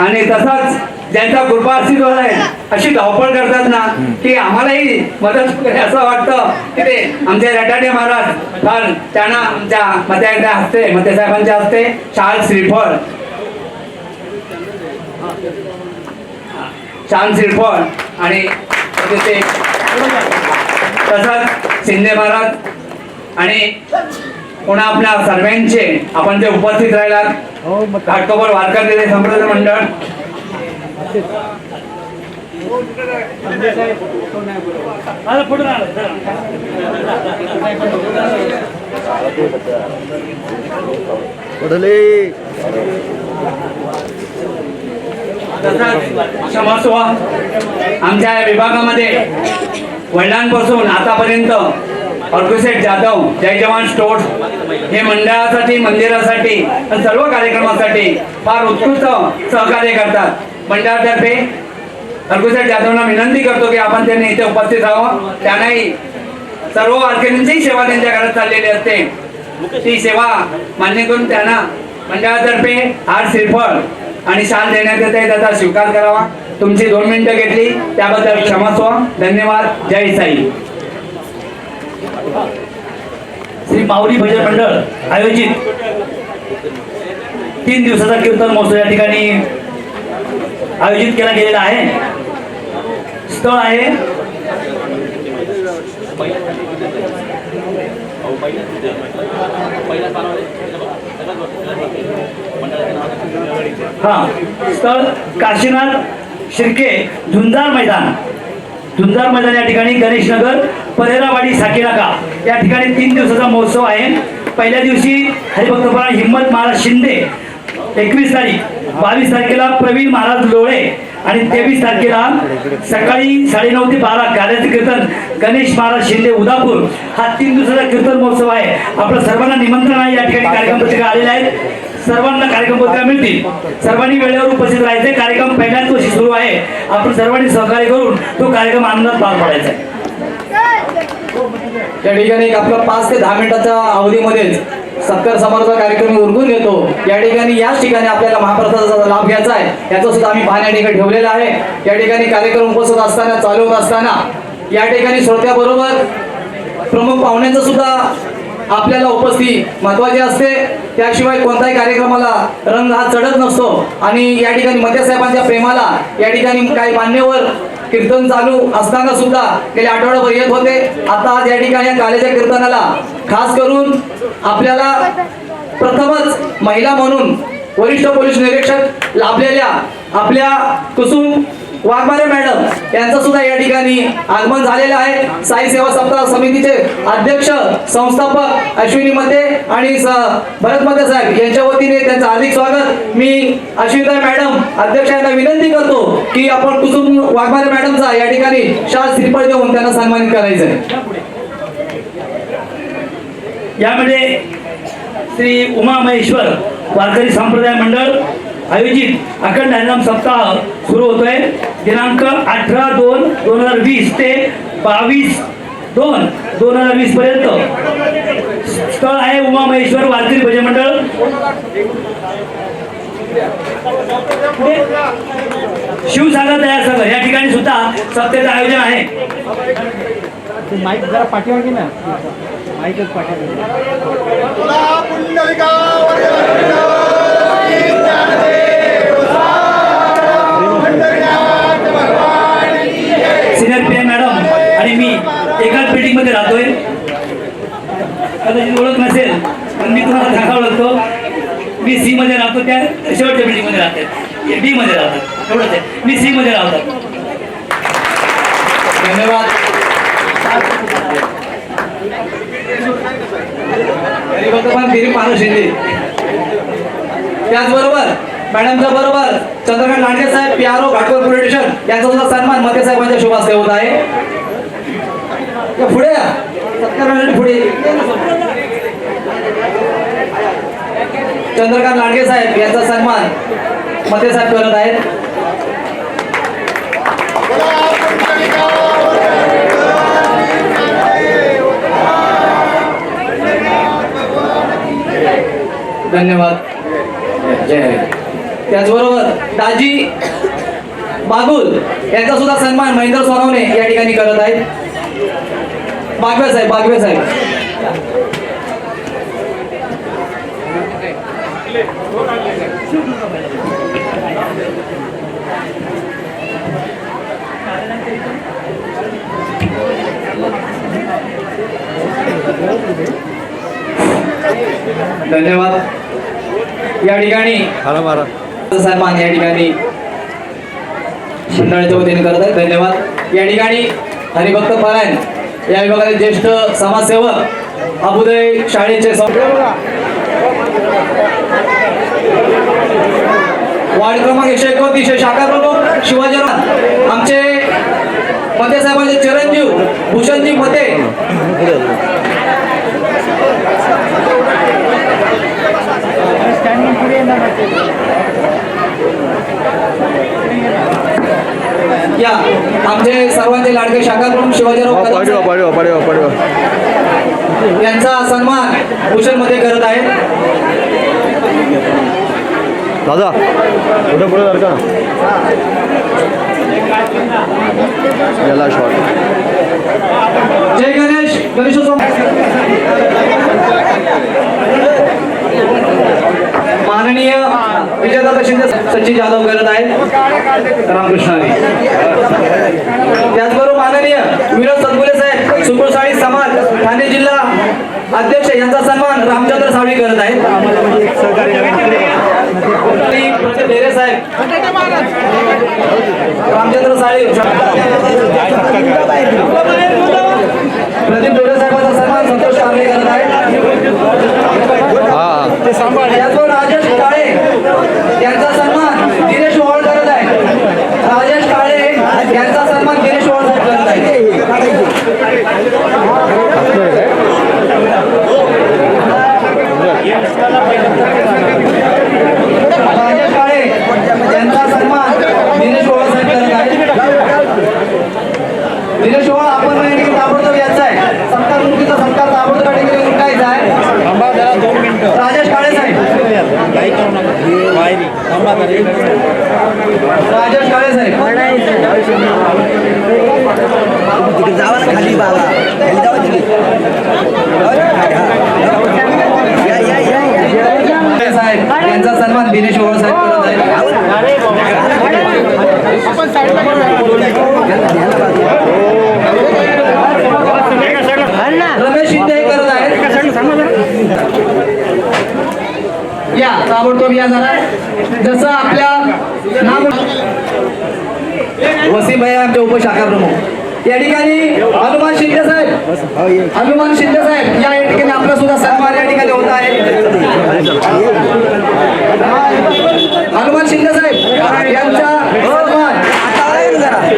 आणि तसाच ज्यांचा कृपा आशीर्वाद आहे अशी धावपळ करतात ना की आम्हालाही मदत करे असं वाटतं की ते आमचे रटाटे महाराज तर त्यांना आमच्या मत्याच्या हस्ते मते साहेबांच्या हस्ते शाल श्रीफळ आणि तसंच शिंदे महाराज आणि पुन्हा आपल्या सर्वांचे आपण जे उपस्थित राहिलात घाटकोपर वारकरी संप्रदाय मंडळ क्षमस्व आमच्या विभागामध्ये वडिलांपासून आतापर्यंत अर्कुशेठ जाधव जय जवान स्टोर्स हे मंडळासाठी मंदिरासाठी सर्व कार्यक्रमासाठी फार उत्कृष्ट सहकार्य करतात. मंडळातर्फे अर्कुशेठ जाधवना विनंती करतो की आपण त्यांनी इथे उपस्थित राहावं. त्यांनाही सर्व वारकऱ्यांची सेवा त्यांच्या घरात चाललेली असते. ती सेवा मान्य करून त्यांना मंडळातर्फे हार श्रीफळ आणि शाल देण्यात येते त्याचा स्वीकार करावा. तुमची 2 मिनिटं घेतली त्याबद्दल क्षमस्व. धन्यवाद. जय साई. श्री माऊली भजन मंडळ आयोजित 3 दिवसाचा कीर्तन महोत्सव या ठिकाणी आयोजित केला गेलेला आहे. स्थळ आहे स्थळ काशीनाथ शिर्के झुंजार मैदान या ठिकाणी गणेश नगर परेरावाडी साकीनाका या ठिकाणी 3 दिवसाचा महोत्सव आहे. पहिल्या दिवशी हरिभक्तपरायण हिम्मत महाराज शिंदे 21 तारीख, 22 तारखेला प्रवीण महाराज लोळे आणि 23 तारखेला सकाळी 9:30 ते 12 गाण्याचे कीर्तन गणेश महाराज शिंदे उदापूर. हा 3 दिवसाचा कीर्तन महोत्सव आहे. आपलं सर्वांना निमंत्रण आहे. या ठिकाणी कार्यक्रम पत्रिका आलेल्या आहेत. सर्वांना कार्यक्रम पत्रिका मिळतील. सर्वांनी वेळेवर उपस्थित राहायचे. कार्यक्रम पहिल्याच वर्षी सुरू आहे. आपण सर्वांनी सहकार्य करून तो कार्यक्रम आनंदात पार पाडायचा आहे. या ठिकाणी एक आपला 5 ते 10 मिनिटाच्या अवधीमध्येच सत्कार समारोह कार्यक्रम उरकून घेतो. या ठिकाणी याच ठिकाणी आपल्याला महाप्रसादाचा लाभ घ्यायचा आहे. याचा सुद्धा आम्ही पाहण्या ठिकाणी ठेवलेला आहे. या ठिकाणी कार्यक्रम उपस्थित असताना चालू होत असताना या ठिकाणी श्रोत्याबरोबर प्रमुख पाहुण्यांचं सुद्धा आपल्याला उपस्थिती महत्वाची असते. त्याशिवाय कोणत्याही कार्यक्रमाला रंग हा चढत नसतो. आणि या ठिकाणी मत्यासाहेबांच्या प्रेमाला या ठिकाणी काही मान्यवर कीर्तन चालू असताना सुद्धा गेल्या आठवड्याभर येत होते. आता आज या ठिकाणी या काल्याच्या कीर्तनाला खास करून आपल्याला प्रथमच महिला म्हणून वरिष्ठ पोलीस निरीक्षक लाभलेल्या आपल्या कुसुम वाघमारे मॅडम यांचं सुद्धा या ठिकाणी आगमन झालेलं आहे. साई सेवा सप्ताह समितीचे अध्यक्ष संस्थापक अश्विनी मते आणि भरत मते साहेब यांच्या वतीने त्यांचं हार्दिक स्वागत. मी अश्विनी मॅडम अध्यक्ष यांना विनंती करतो की आपण कुसुम वाघमारे मॅडमचा या ठिकाणी शाल श्रीफळ देऊन त्यांना सन्मानित करायचं आहे. यामध्ये श्री उमा महेश्वर वारकरी संप्रदाय मंडळ आयोजित अखंड हरिनाम सप्ताह सुरू होतोय. दिनांक 18/2/2020 ते 22/2/2020 पर्यंत. स्थळ आहे उमा महेश्वर वारकरी भजन मंडळ. शिवसागर दया संघ या ठिकाणी सुद्धा सप्त्याचं आयोजन आहे. माईक जरा पाठीवर घे ना. माईकच पाठीवर. सिनियर पी मॅडम आणि मी एकाच बिल्डिंग मध्ये राहतोय. कदाचित ओळख नसेल पण मी तुम्हाला सांगा ओळखतो. मी सी मध्ये राहतो. त्या शेवटच्या बिल्डिंग मध्ये राहते. डी मध्ये राहतात. एवढंच आहे. मी सी मध्ये राहतो. धन्यवाद. त्याचबरोबर मॅडमच्या बरोबर चंद्रकांत लांडगे साहेब पीआरओ घाटकोपर पोलीस स्टेशन यांचा सुद्धा सन्मान मते साहेबांच्या शुभ हस्ते होत आहे. पुढे या. सत्कारासाठी पुढे चंद्रकांत लांडगे साहेब यांचा सन्मान मते साहेब करत आहेत. धन्यवाद. जय हरी. त्याचबरोबर दाजी बागुल यांचा सुद्धा सन्मान महेंद्र सोनवणे या ठिकाणी करत आहेत. बागवे साहेब. धन्यवाद. या ठिकाणी सन्मान या ठिकाणी मंडळाच्या वतीने करत आहे. धन्यवाद. या ठिकाणी हरिभक्त पारायण या विभागातील ज्येष्ठ समाजसेवक अभुदय शाळेचे वार्ड क्रमांक 129 शाखा प्रमुख शिवाजीराव आमचे मते साहेबांचे चिरंजीव भूषणजी मते. या आमचे सर्वांचे लाडके शाखा प्रमुख शिवाजीराव यांचा सन्मान भूषण मध्ये करत आहेत. दादा पुढे पुढे जर का याला शॉट. जय गणेश. गणेशोत्सव. माननीय विजयदादा शिंदे सचिन जाधव करत आहेत. रामकृष्णाने. त्याचबरोबर माननीय विनोद सदगुले साहेब सुकुळसाळी समाज ठाणे जिल्हा अध्यक्ष यांचा सन्मान रामचंद्र सावळी करत आहेत. प्रदीप ढेरे साहेब रामचंद्र साळी प्रदीप ढेरे साहेबांचा सन्मान संतोष कांबळे करत आहेत. त्याचबरोबर राजेश काळे यांचा सन्मान दिनेश ओवाळ करत आहे. राजेश काळे यांचा सन्मान दिनेश ओवाळ करत आहे. राजेश काळे साहेब. साहेब यांचा सन्मान दिनेश ओळ साहेब करत आहेत. रमेश शिंदे हे करत आहेत. या ताबडतोब या जरा. जसं आपल्या नाव वसीम भाई आमचे उपशाखा प्रमुख या ठिकाणी हनुमान शिंदे साहेब. हनुमान शिंदे साहेब या ठिकाणी आपला सुद्धा सन्मान या ठिकाणी होत आहे. हनुमान शिंदे साहेब यांचा सन्मान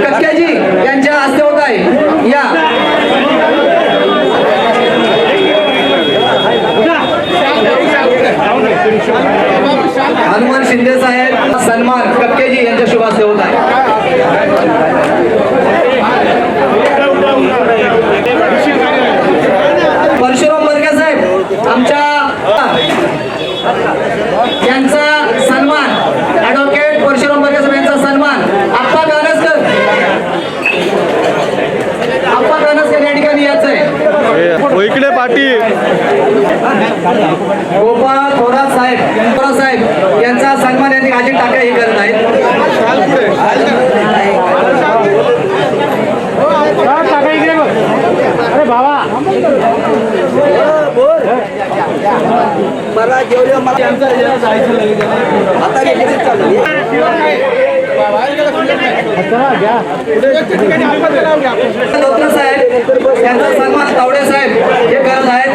कक्क्याजी यांच्या हस्ते होत आहे. या हनुमान शिंदे साहेब सन्मान कक्केजी यांच्या शुभ हस्ते होत आहे. परशुराम बर्गे साहेब आमच्या यांचा सन्मान ऍडव्होकेट परशुराम बर्गे साहेब यांचा सन्मान आप्पा कानसकर या ठिकाणी याच आहे. इकडे पाटील गोपाळ थोरात साहेब यांचा सन्मान यांनी अजित टाके हे करत आहेत. अरे बाबा मला जेवढे धोत्रे साहेब यांचा सन्मान तावडे साहेब हे करत आहेत.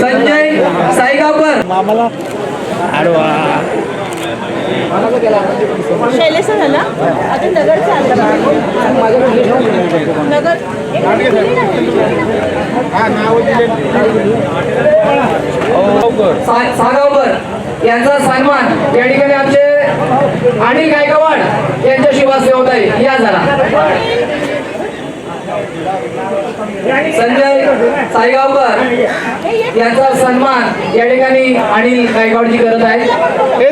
संजय साईगावकर शैलेश झाला अजून नगरचा नगर सागावकर यांचा सन्मान या ठिकाणी आमचे अनिल गायकवाड यांच्या शिवास होत आहे. या जरा संजय साईगावकर यांचा सन्मान या ठिकाणी अनिल गायकवाडजी करत आहेत.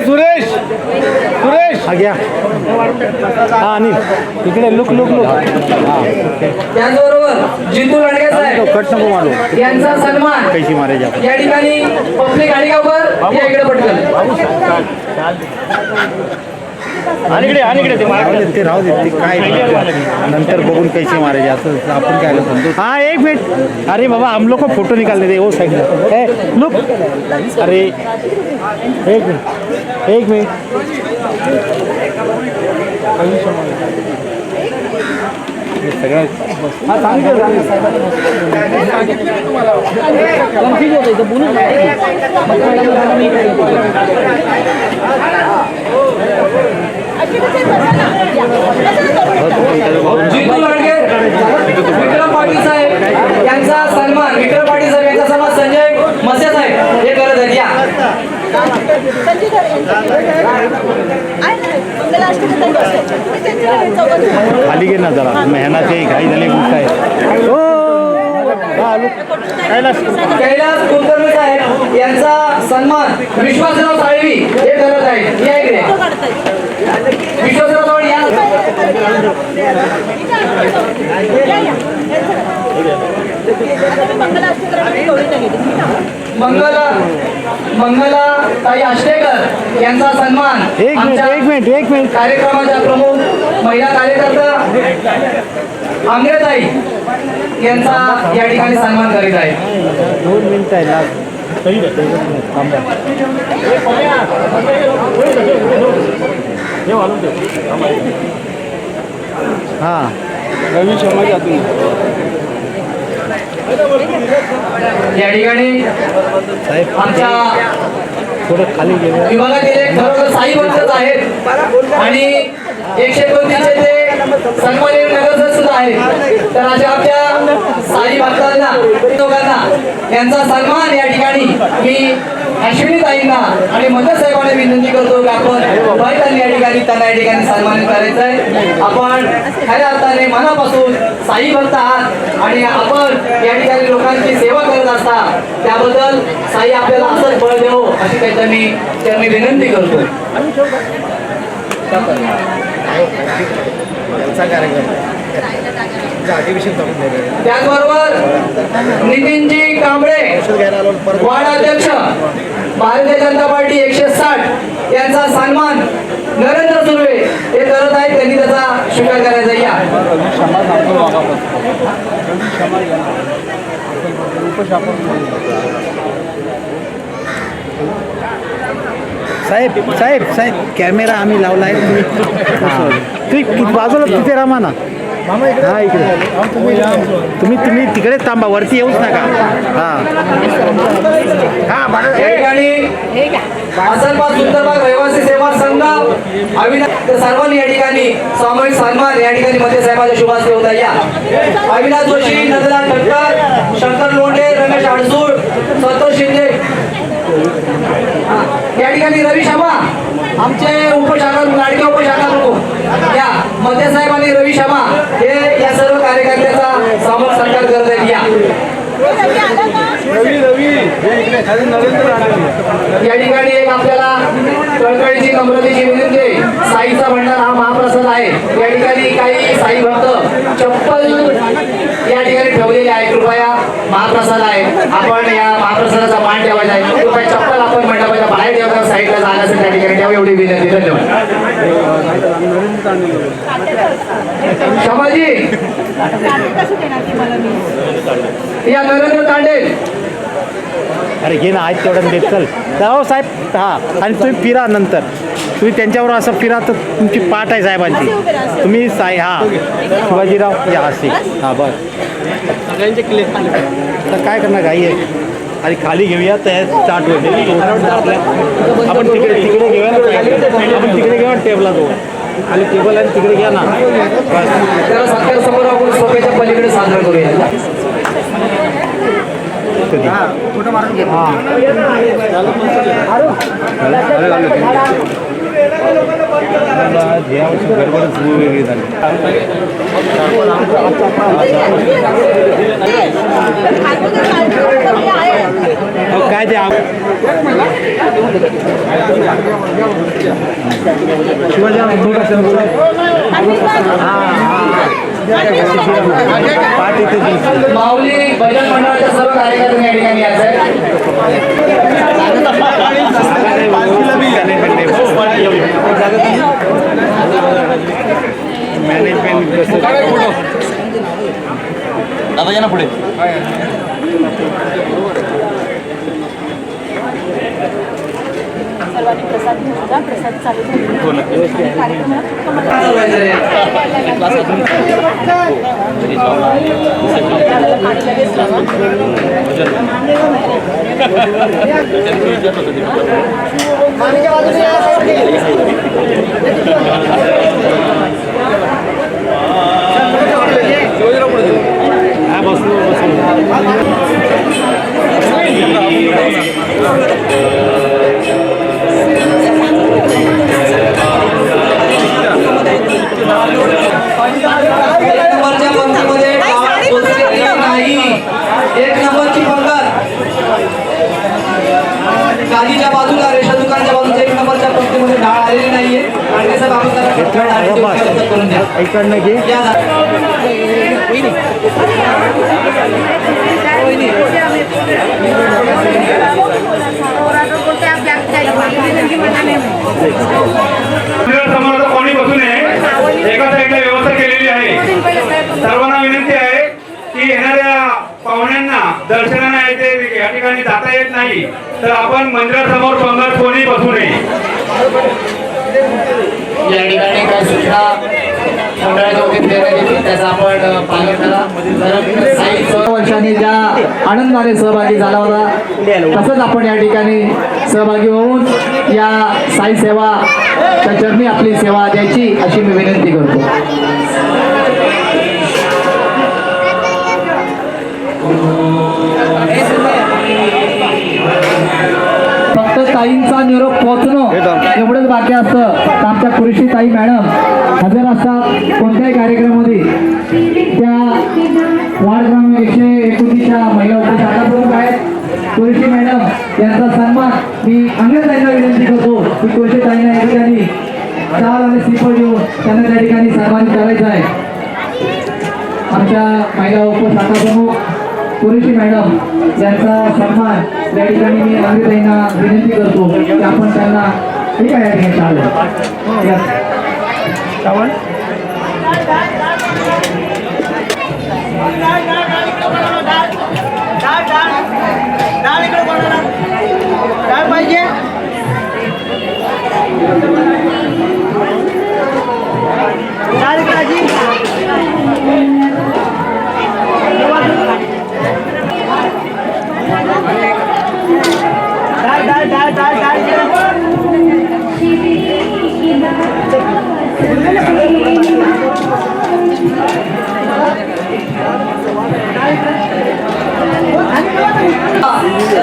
सुरेश सुरेश हा घ्या हा अनिल इकडे लुक लुक लुक त्याचबरोबर जिंतू लांडगे साहेब कट नको मारू यांचा सन्मान कैसी मारायची आपण या ठिकाणी पब्लिक गाडीगावकर या इकडे पटकन आणि ते राहू दे ते काय नंतर बघून कैसे मारायचे असं आपण काय समजू. हाँ एक मिनट अरे बाबा हम लोग को फोटो निकालने दे वो साइड है लुक अरे एक मिनट सगळं जिंतू लांडगे विक्रम पाटील साहेब यांचा सन्मान विक्रम पाटील साहेब यांचा सन्मान संजय मसे साहेब हे करत आहेत. या खाली घे ना जरा मेहनत घाई झाली काय कैलास कुलकर्णी साहेब यांचा सन्मान विश्वासराव साळवी हे करत आहेत. या इकडे विश्वासराव साळवी या मंगला ताई आष्टेकर यांचा सन्मान एक मिनिट कार्यक्रमाच्या प्रमुख महिला कार्यकर्ता आंग्रेताई यांचा या ठिकाणी सन्मान करीत आहे. 2 मिनिटं आहे लाग हां रवी शर्मा या ठिकाणी आमच्या थोडं खाली गेलं विभागातील एक खरोखर साई भक्तच आहेत आणि 129 ते सन्माननीय नगरसेवक सुद्धा आहेत. तर अशा आमच्या साई भक्तांना लोकांना यांचा सन्मान या ठिकाणी मी अश्विनी ताईंना आणि मदत साहेबांना विनंती करतो की आपण बायकांनी या ठिकाणी त्यांना या ठिकाणी सन्मानित करायचं आहे. आपण खऱ्या अर्थाने मनापासून साई भक्त आहात आणि आपण या ठिकाणी लोकांची सेवा करत असता असा, त्याबद्दल साई आपल्याला असंच बळ देव अशी त्याच्या मी चरणी विनंती करतो. त्याचबरोबर नितीनजी कांबळे वार्ड अध्यक्ष भारतीय जनता पार्टी 160 यांचा सन्मान नरेंद्र सुर्वे हे करत आहेत. त्यांनी त्याचा स्वीकार करायचा. या साहेब साहेब साहेब कॅमेरा आम्ही लावला आहे. तुम्ही बाजूला तिथे राहा ना. हा इकडे तुम्ही तिकडे थांबा, वरती येऊच नका. या ठिकाणी आसनबाग सुंदरबाग रहिवासी सेवा संघ अविनाश सर्वांनी या ठिकाणी सामूहिक सन्मान या ठिकाणी मध्ये साहेबांच्या शुभ हस्ते होता. या अविनाश जोशी, नंदलाल ठक्कर, शंकर लोंढे, रमेश अडसूळ, संतोष शिंदे, या ठिकाणी रवी शर्मा आमचे उपशाखा लाडके उपशाखा प्रमुख या मध्ये साहेब आणि रवी शर्मा हे या सर्व कार्यकर्त्याचा सामूहिक सत्कार करत आहेत. या ठिकाणी एक आपल्याला कळकळीची नम्रतेची विनंती आहे. साईचा भंडार हा महाप्रसाद आहे. या ठिकाणी काही साई भक्त चप्पल या ठिकाणी ठेवलेली आहे. कृपया महाप्रसाद आहे, आपण या महाप्रसादाचा मान ठेवायचा आहे. कृपया चप्पल आपण मंडपाच्या बाहेर ठेवता, साईडला जाणार असेल त्या ठिकाणी ठेवा, एवढी विनंती. धन्यवाद. क्षमाजी या नरेंद्र तांडे अरे घे ना, आहेत तेवढं देत चल. हो साहेब, आणि तुम्ही फिरा नंतर. तुम्ही त्यांच्यावर असं फिरा तर तुमची पाठ आहे साहेबांची. तुम्ही शिवाजीराव या असे बस. सगळ्यांचे क्लिअर तर काय करणार घाई आहे. आणि खाली घेऊया त्या चाट होईल. आपण तिकडे घेऊया ना, आपण तिकडे घेऊया टेबला तो खाली टेबल आहे, तिकडे घ्या ना. त्याला सत्कार समोर आपण सोप्याच्या पलीकडे साजरा करूया. गडबडच वेगळी झाली. काय ते माऊली भजन मंडळाच्या सर्व कार्यकर्त्यांनी या ठिकाणी यायचं आहे. दादा या ना पुढे. सर्वांनी प्रसाद घेतला. प्रसाद चालू झाला. एक नंबरची पंगत गाडीच्या बाजूला, रेशन दुकानच्या बाजूला एक नंबरच्या पंक्तीमध्ये डाळ आलेली नाहीये. आणि साहेब आपण त्याला करून द्या. ऐकडनं घे. समाजात कोणी बसू नये, एका साईडला व्यवस्था केलेली आहे. सर्वांना विनंती आहे की येणाऱ्या पाहुण्यांना दर्शनाला येते या ठिकाणी जाता येत नाही, तर आपण मंदिरासमोर पंगत कोणी बसू नये. या ठिकाणी काय सूचना मंडळाच्या वतीने देण्यात येतील त्याचा आपण पालन करा. साई 6 वर्षांनी ज्या आनंदाने सहभागी झाला होता, तसंच आपण या ठिकाणी सहभागी होऊन या साई सेवा त्या चरणी आपली सेवा द्यायची अशी मी विनंती करतो. फक्त ताईंचा निरोप पोहोचणं एवढंच बाकी असतं. तर आमच्या कृषी ताई मॅडम हजर असतात कोणत्याही कार्यक्रमामध्ये. त्या वार्ड क्रमांक 129च्या महिला उपशाखा प्रमुख आहेत. कोळशे मॅडम यांचा सन्मान मी अंगताईंना विनंती करतो की कोळशे ताईंना या ठिकाणी शाल आणि श्रीफळ देऊन त्यांना त्या ठिकाणी सन्मानित करायचं आहे. आमच्या महिला उपशाखा प्रमुख कोळशे मॅडम यांचा सन्मान या ठिकाणी मी अंगताईंना विनंती करतो की आपण त्यांना ठीक आहे या ठिकाणी चालेल. काय पाहिजे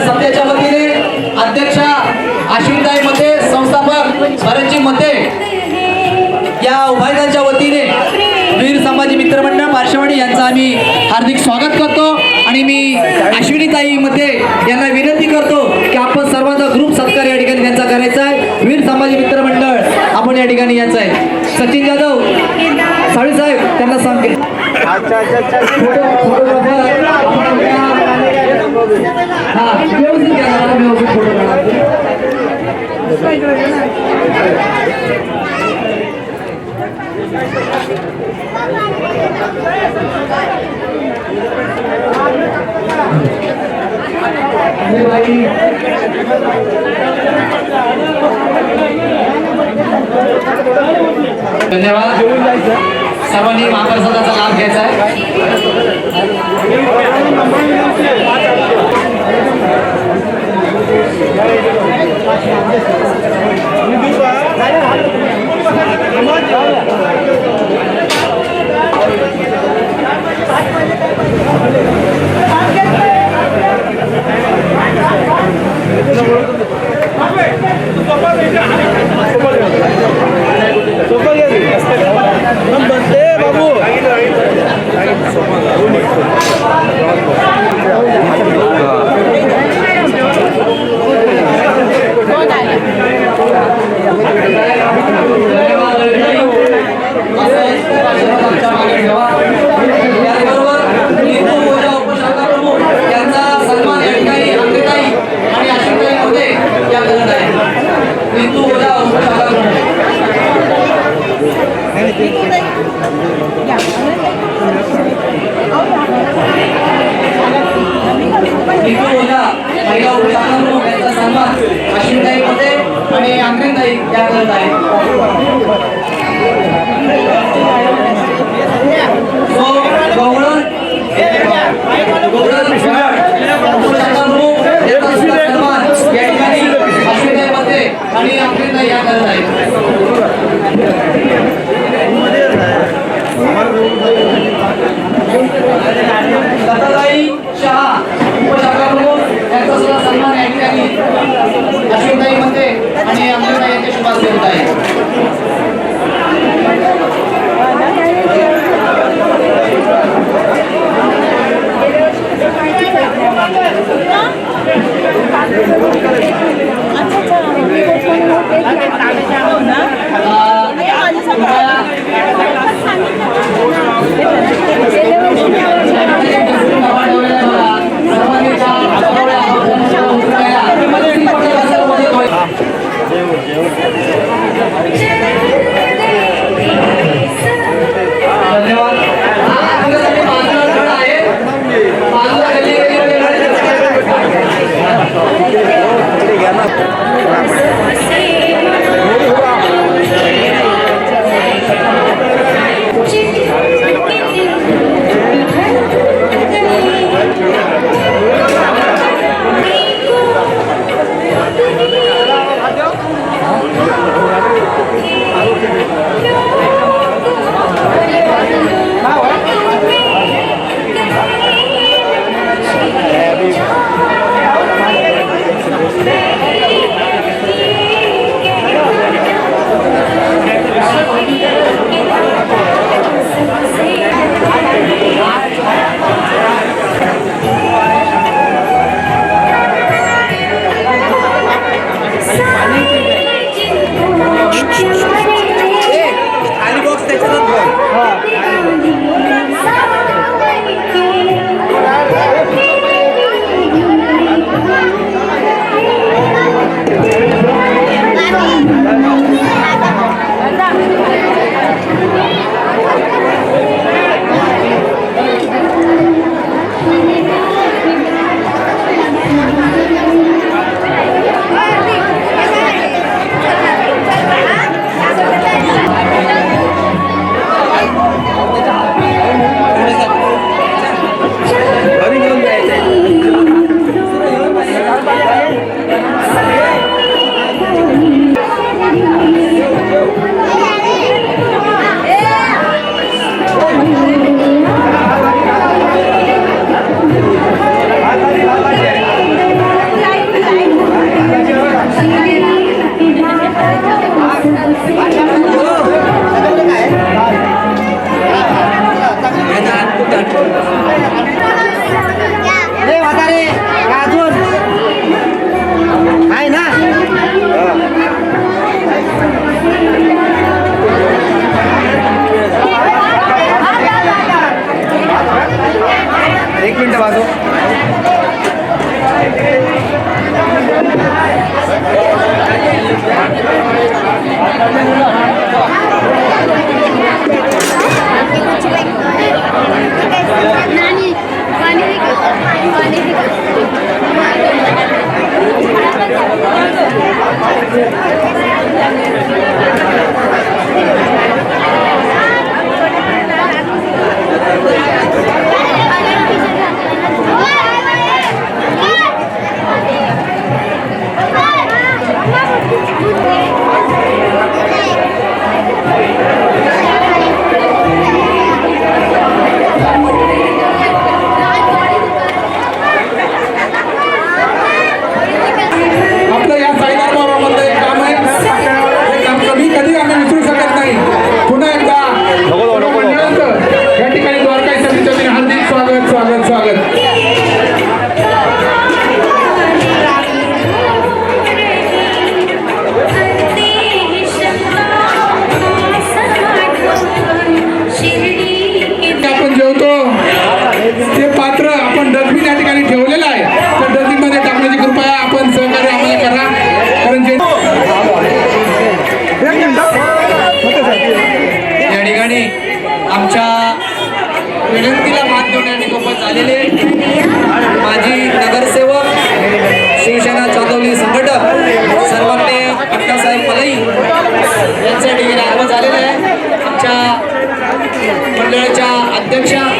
सत्तेच्या वतीने अध्यक्षा अश्विनताई मते, संस्थापक भरतजी मते या उभायकांच्या वतीने वीर संभाजी मित्र मंडळ पार्श्ववाडी यांचं आम्ही हार्दिक स्वागत करतो. आणि मी अश्विनीताई मते यांना विनंती करतो की आपण सर्वांचा ग्रुप सत्कार या ठिकाणी त्यांचा करायचा आहे. वीर संभाजी मित्र मंडळ आपण या ठिकाणी यायचं आहे. सचिन जाधव साळीसाहेब त्यांना सांगते हा व्यवस्थित घ्या, व्यवस्थित फोटो धन्यवाद. सर्वांनी महाप्रसादाचा लाभ घ्यायचा आहे. महिला उपशाखा प्रमुख यांचा सन्मान अश्विनताई मते आणि अंकनताई या करत आहेत. गवळण उपशाखा प्रमुख यांचा सन्मान या ठिकाणी अश्विनताई मते आणि अंकनताई या करत आहेत. दत्ताताई शहा उपशाखा प्रमुख यांचा सुद्धा सन्मान या ठिकाणी अश्विनताई मते आणि अंकनताई यांचे शुभास देत आहे. अध्यक्षा